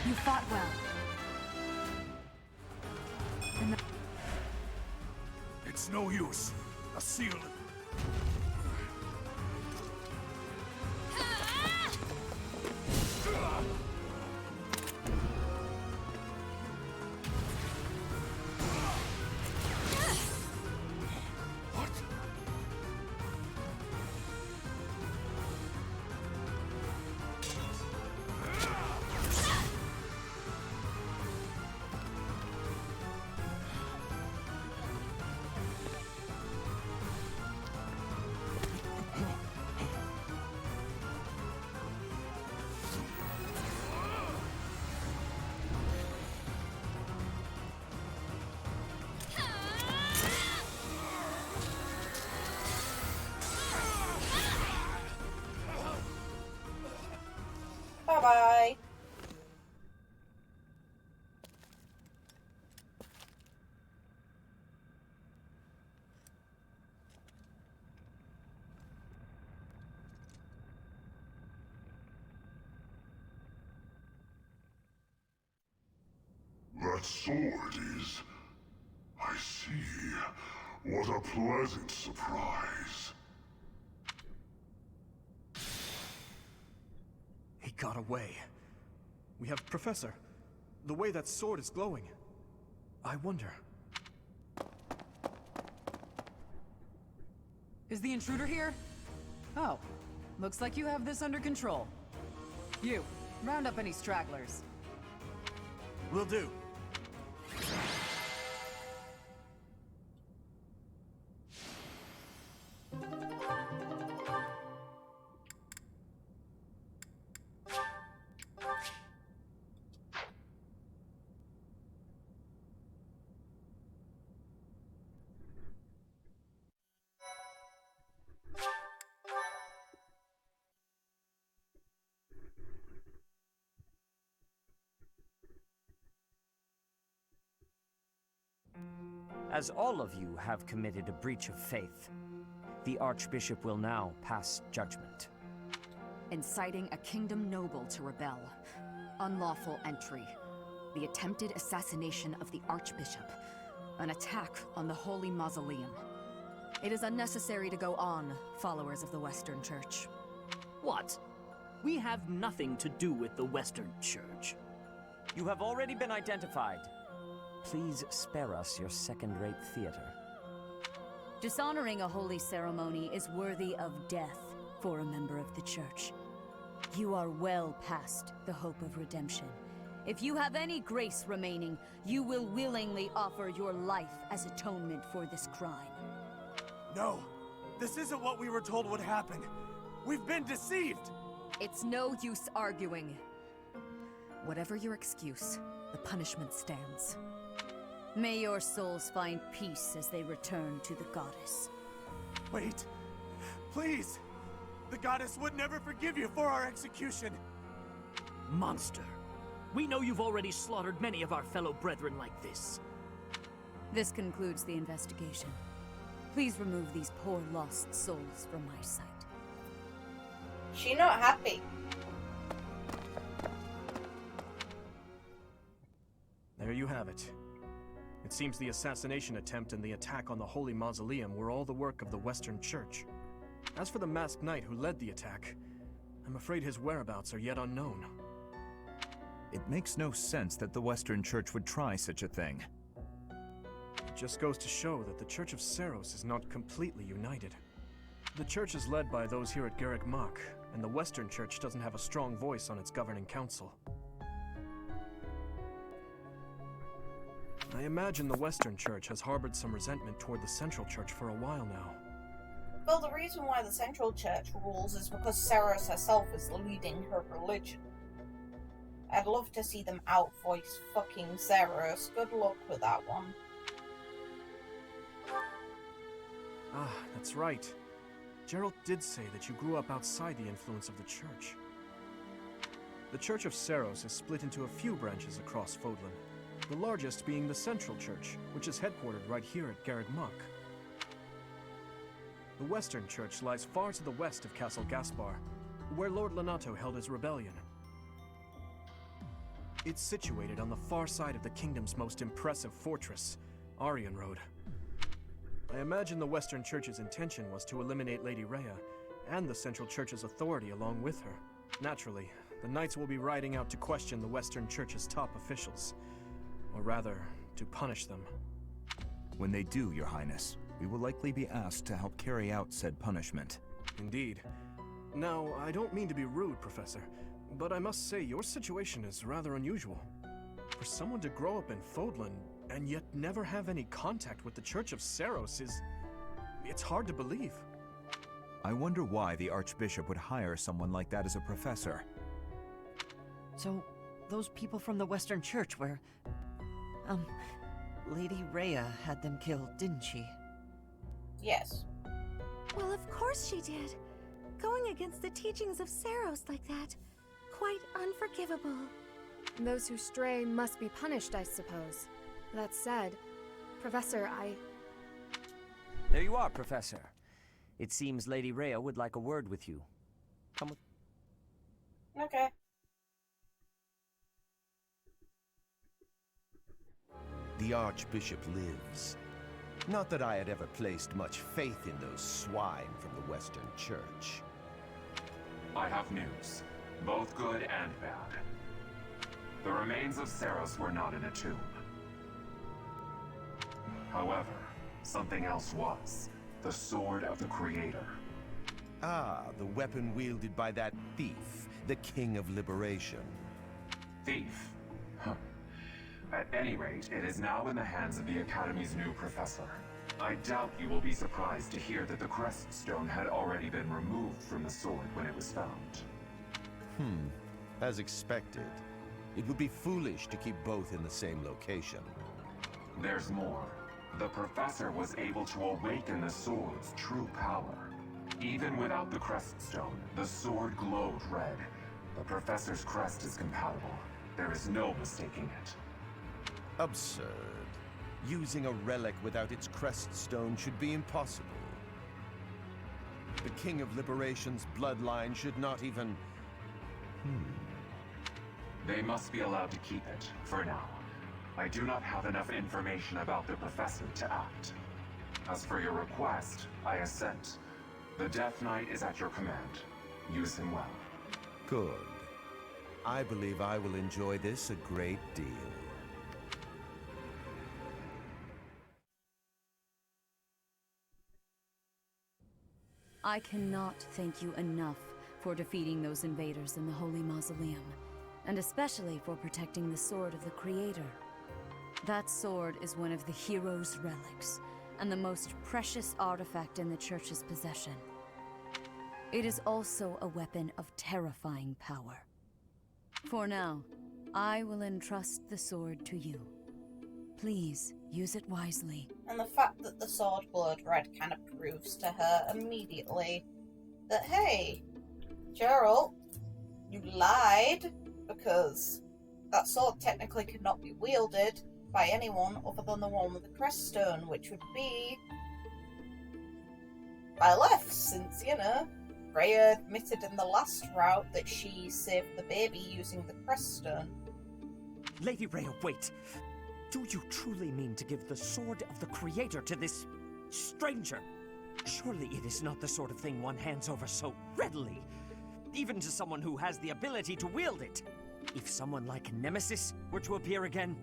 You fought well. It's no use. A seal. Bye-bye. That sword is... I see. What a pleasant surprise. He got away. We have Professor. The way that sword is glowing. I wonder. Is the intruder here? Oh, looks like you have this under control. You, round up any stragglers. Will do. As all of you have committed a breach of faith, the Archbishop will now pass judgment. Inciting a kingdom noble to rebel. Unlawful entry. The attempted assassination of the Archbishop. An attack on the Holy Mausoleum. It is unnecessary to go on, followers of the Western Church. What? We have nothing to do with the Western Church. You have already been identified. Please spare us your second-rate theater. Dishonoring a holy ceremony is worthy of death for a member of the Church. You are well past the hope of redemption. If you have any grace remaining, you will willingly offer your life as atonement for this crime. No, this isn't what we were told would happen. We've been deceived! It's no use arguing. Whatever your excuse, the punishment stands. May your souls find peace as they return to the goddess. Wait. Please! The goddess would never forgive you for our execution! Monster. We know you've already slaughtered many of our fellow brethren like this. This concludes the investigation. Please remove these poor lost souls from my sight. She not happy. There you have it. It seems the assassination attempt and the attack on the Holy Mausoleum were all the work of the Western Church. As for the masked knight who led the attack, I'm afraid his whereabouts are yet unknown. It makes no sense that the Western Church would try such a thing. It just goes to show that the Church of Seiros is not completely united. The Church is led by those here at Garrick Mach, and the Western Church doesn't have a strong voice on its governing council. I imagine the Western Church has harbored some resentment toward the Central Church for a while now. Well, the reason why the Central Church rules is because Seiros herself is leading her religion. I'd love to see them outvoice fucking Seiros. Good luck with that one. Ah, that's right. Gerald did say that you grew up outside the influence of the Church. The Church of Seiros is split into a few branches across Fodlan, the largest being the Central Church, which is headquartered right here at Garrick Mach. The Western Church lies far to the west of Castle Gaspar, where Lord Lonato held his rebellion. It's situated on the far side of the kingdom's most impressive fortress, Aryan Road. I imagine the Western Church's intention was to eliminate Lady Rhea, and the Central Church's authority along with her. Naturally, the Knights will be riding out to question the Western Church's top officials. Or rather, to punish them. When they do, Your Highness, we will likely be asked to help carry out said punishment. Indeed. Now, I don't mean to be rude, Professor, but I must say your situation is rather unusual. For someone to grow up in Fodlan and yet never have any contact with the Church of Seiros it's hard to believe. I wonder why the Archbishop would hire someone like that as a professor. So, those people from the Western Church were... Lady Rhea had them killed, didn't she? Yes. Well, of course she did. Going against the teachings of Seiros like that, quite unforgivable. Those who stray must be punished, I suppose. That said, Professor, There you are, Professor. It seems Lady Rhea would like a word with you. Come with... Okay. The Archbishop lives. Not that I had ever placed much faith in those swine from the Western Church. I have news, both good and bad. The remains of Seiros were not in a tomb. However, something else was. The Sword of the Creator. Ah, the weapon wielded by that thief, the King of Liberation. Thief? Huh. At any rate, it is now in the hands of the Academy's new professor. I doubt you will be surprised to hear that the crest stone had already been removed from the sword when it was found. As expected. It would be foolish to keep both in the same location. There's more. The professor was able to awaken the sword's true power. Even without the crest stone, the sword glowed red. The professor's crest is compatible. There is no mistaking it. Absurd. Using a relic without its crest stone should be impossible. The King of Liberation's bloodline should not even... They must be allowed to keep it, for now. I do not have enough information about the professor to act. As for your request, I assent. The Death Knight is at your command. Use him well. Good. I believe I will enjoy this a great deal. I cannot thank you enough for defeating those invaders in the Holy Mausoleum, and especially for protecting the Sword of the Creator. That sword is one of the hero's relics, and the most precious artifact in the Church's possession. It is also a weapon of terrifying power. For now, I will entrust the sword to you. Please, use it wisely. And the fact that the sword glowed red kind of proves to her immediately that, hey, Geralt, you lied, because that sword technically could not be wielded by anyone other than the one with the crest stone, which would be Byleth, since, you know, Rhea admitted in the last route that she saved the baby using the crest stone. Lady Rhea, wait! Do you truly mean to give the sword of the Creator to this stranger? Surely it is not the sort of thing one hands over so readily, even to someone who has the ability to wield it. If someone like Nemesis were to appear again,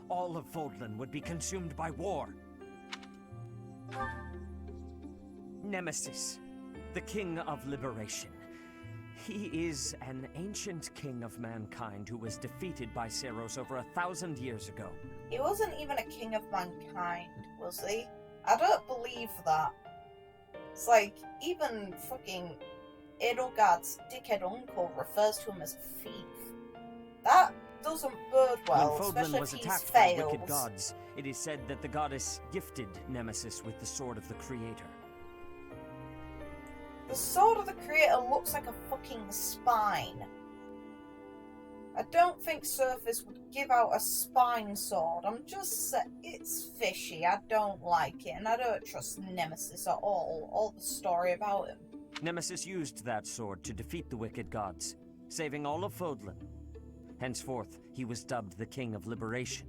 all of Fodlan would be consumed by war. Nemesis, the King of Liberation. He is an ancient king of mankind who was defeated by Seiros over 1,000 years ago. He wasn't even a king of mankind, was he? I don't believe that. It's like, even fucking Edelgard's dickhead uncle refers to him as a thief. That doesn't bode well, when especially Fodlan was if he's attacked failed. by wicked gods, it is said that the goddess gifted Nemesis with the sword of the Creator. The sword of the Creator looks like a fucking spine. I don't think Sothis would give out a spine sword. I'm just saying, it's fishy. I don't like it, and I don't trust Nemesis at all, or the story about him. Nemesis used that sword to defeat the wicked gods, saving all of Fodlan. Henceforth, he was dubbed the King of Liberation.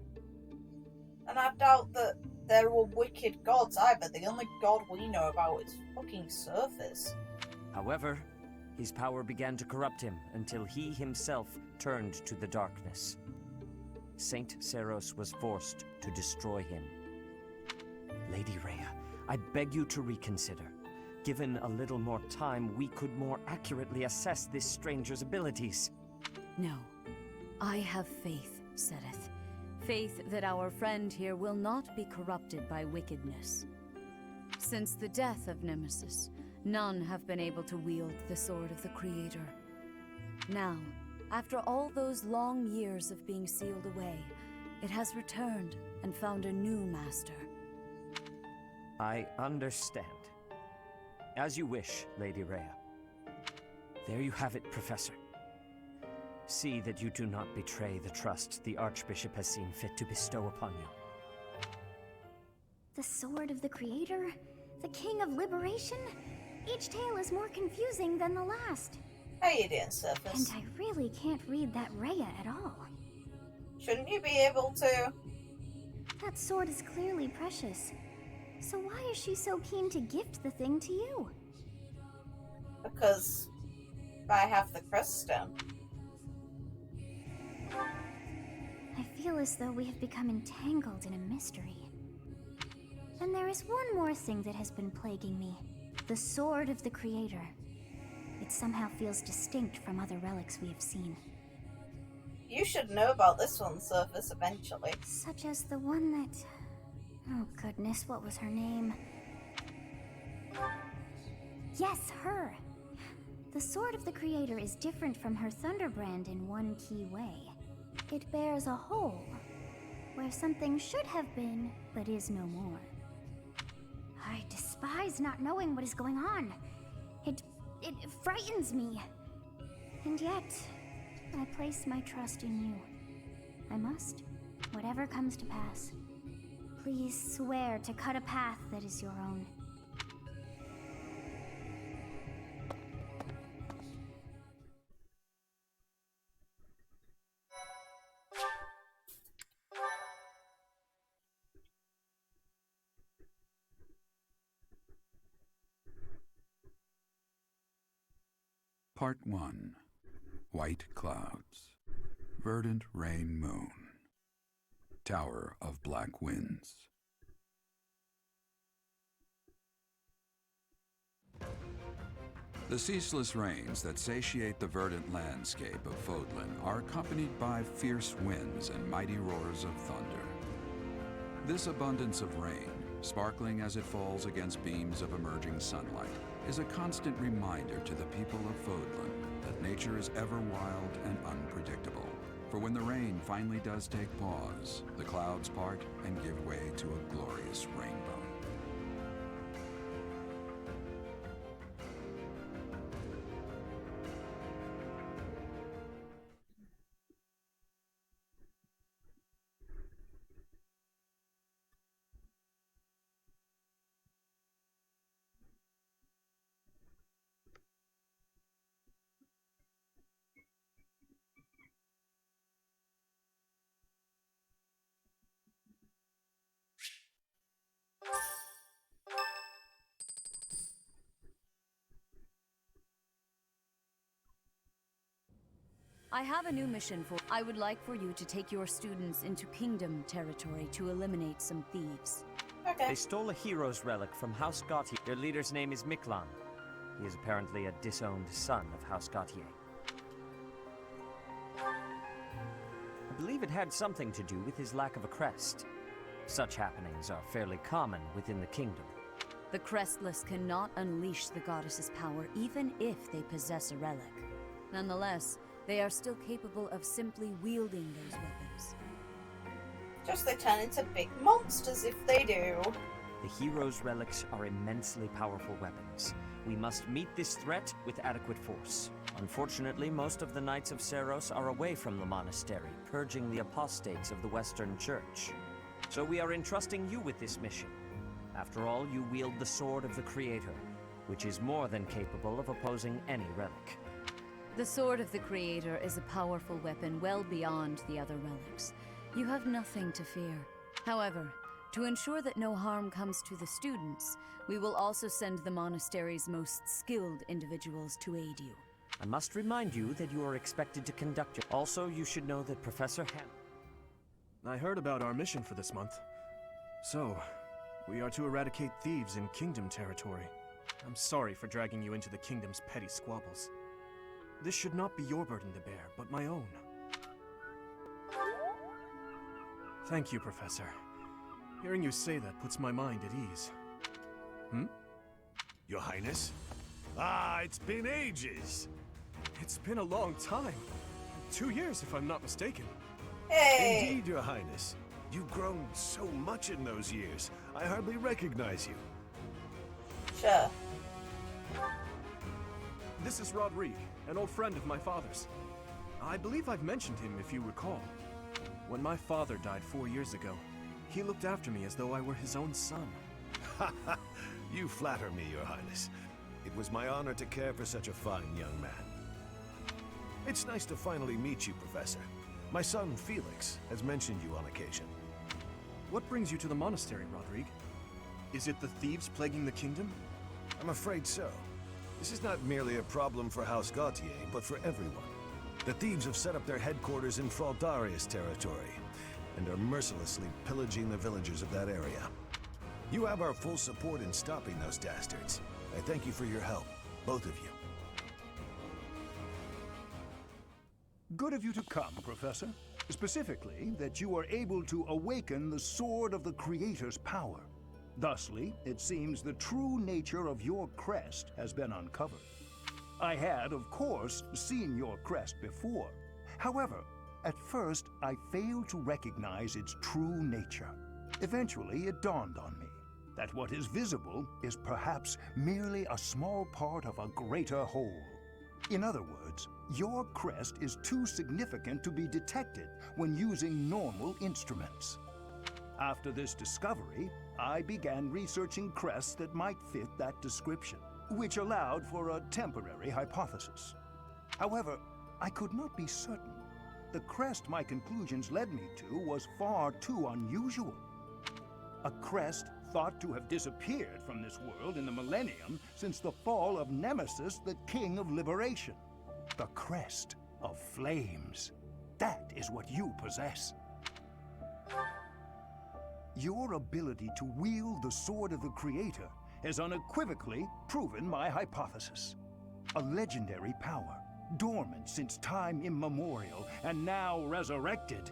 And I doubt that there were wicked gods either. The only god we know about is fucking Sothis. However, his power began to corrupt him until he himself turned to the darkness. Saint Seiros was forced to destroy him. Lady Rhea, I beg you to reconsider. Given a little more time, we could more accurately assess this stranger's abilities. No. I have faith, Sothis. Faith that our friend here will not be corrupted by wickedness. Since the death of Nemesis, none have been able to wield the sword of the Creator. Now, after all those long years of being sealed away, it has returned and found a new master. I understand. As you wish, Lady Rhea. There you have it, Professor. See that you do not betray the trust the Archbishop has seen fit to bestow upon you. The sword of the Creator? The King of Liberation? Each tale is more confusing than the last. How you doing, Sothis? And I really can't read that Rhea at all. Shouldn't you be able to? That sword is clearly precious. So why is she so keen to gift the thing to you? Because I have the crest stone. I feel as though we have become entangled in a mystery. And there is one more thing that has been plaguing me. The sword of the Creator. It somehow feels distinct from other relics we have seen. You should know about this one, Sothis, eventually. Such as the one that... Oh goodness, what was her name? Yes, her! The sword of the Creator is different from her Thunderbrand in one key way. It bears a hole, where something should have been, but is no more. I despise not knowing what is going on. It frightens me. And yet, I place my trust in you. I must, whatever comes to pass. Please swear to cut a path that is your own. Part 1. White Clouds. Verdant Rain Moon. Tower of Black Winds. The ceaseless rains that satiate the verdant landscape of Fodlan are accompanied by fierce winds and mighty roars of thunder. This abundance of rain, sparkling as it falls against beams of emerging sunlight, is a constant reminder to the people of Fodlan that nature is ever wild and unpredictable. For when the rain finally does take pause, the clouds part and give way to a glorious rainbow. I have a new mission for. I would like for you to take your students into Kingdom territory to eliminate some thieves. Okay. They stole a hero's relic from House Gautier. Their leader's name is Miklan. He is apparently a disowned son of House Gautier. I believe it had something to do with his lack of a crest. Such happenings are fairly common within the kingdom. The Crestless cannot unleash the goddess's power even if they possess a relic. Nonetheless, they are still capable of simply wielding those weapons. Just they turn into big monsters if they do. The hero's relics are immensely powerful weapons. We must meet this threat with adequate force. Unfortunately, most of the Knights of Seiros are away from the monastery, purging the apostates of the Western Church. So we are entrusting you with this mission. After all, you wield the Sword of the Creator, which is more than capable of opposing any relic. The Sword of the Creator is a powerful weapon well beyond the other relics. You have nothing to fear. However, to ensure that no harm comes to the students, we will also send the monastery's most skilled individuals to aid you. I must remind you that you are expected to conduct your... Also, you should know that Professor I heard about our mission for this month. So, we are to eradicate thieves in Kingdom territory. I'm sorry for dragging you into the Kingdom's petty squabbles. This should not be your burden to bear, but my own. Thank you, Professor. Hearing you say that puts my mind at ease. Your Highness? Ah, it's been ages! It's been a long time. 2 years, if I'm not mistaken. Hey! Indeed, Your Highness. You've grown so much in those years. I hardly recognize you. Sure. This is Rodrigue, an old friend of my father's. I believe I've mentioned him, if you recall. When my father died 4 years ago, he looked after me as though I were his own son. You flatter me, Your Highness. It was my honor to care for such a fine young man. It's nice to finally meet you, Professor. My son, Felix, has mentioned you on occasion. What brings you to the monastery, Rodrigue? Is it the thieves plaguing the kingdom? I'm afraid so. This is not merely a problem for House Gautier, but for everyone. The thieves have set up their headquarters in Fraldarius territory, and are mercilessly pillaging the villagers of that area. You have our full support in stopping those dastards. I thank you for your help, both of you. Good of you to come, Professor. Specifically, that you are able to awaken the Sword of the Creator's power. Thusly, it seems the true nature of your crest has been uncovered. I had, of course, seen your crest before. However, at first, I failed to recognize its true nature. Eventually, it dawned on me that what is visible is perhaps merely a small part of a greater whole. In other words, your crest is too significant to be detected when using normal instruments. After this discovery, I began researching crests that might fit that description, which allowed for a temporary hypothesis. However, I could not be certain. The crest my conclusions led me to was far too unusual. A crest thought to have disappeared from this world in the millennium since the fall of Nemesis, the King of Liberation. The crest of flames. That is what you possess. Your ability to wield the Sword of the Creator has unequivocally proven my hypothesis. A legendary power, dormant since time immemorial, and now resurrected.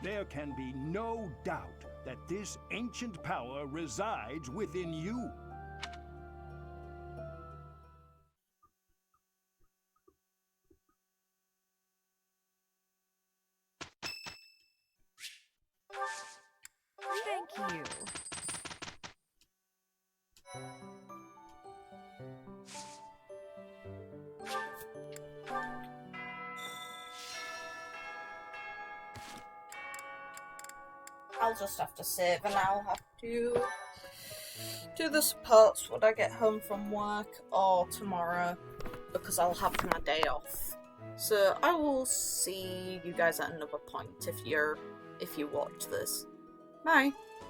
There can be no doubt that this ancient power resides within you. Thank you. I'll just have to save and I'll have to do the supports when I get home from work or tomorrow because I'll have my day off. So I will see you guys at another point if you watch this. Bye.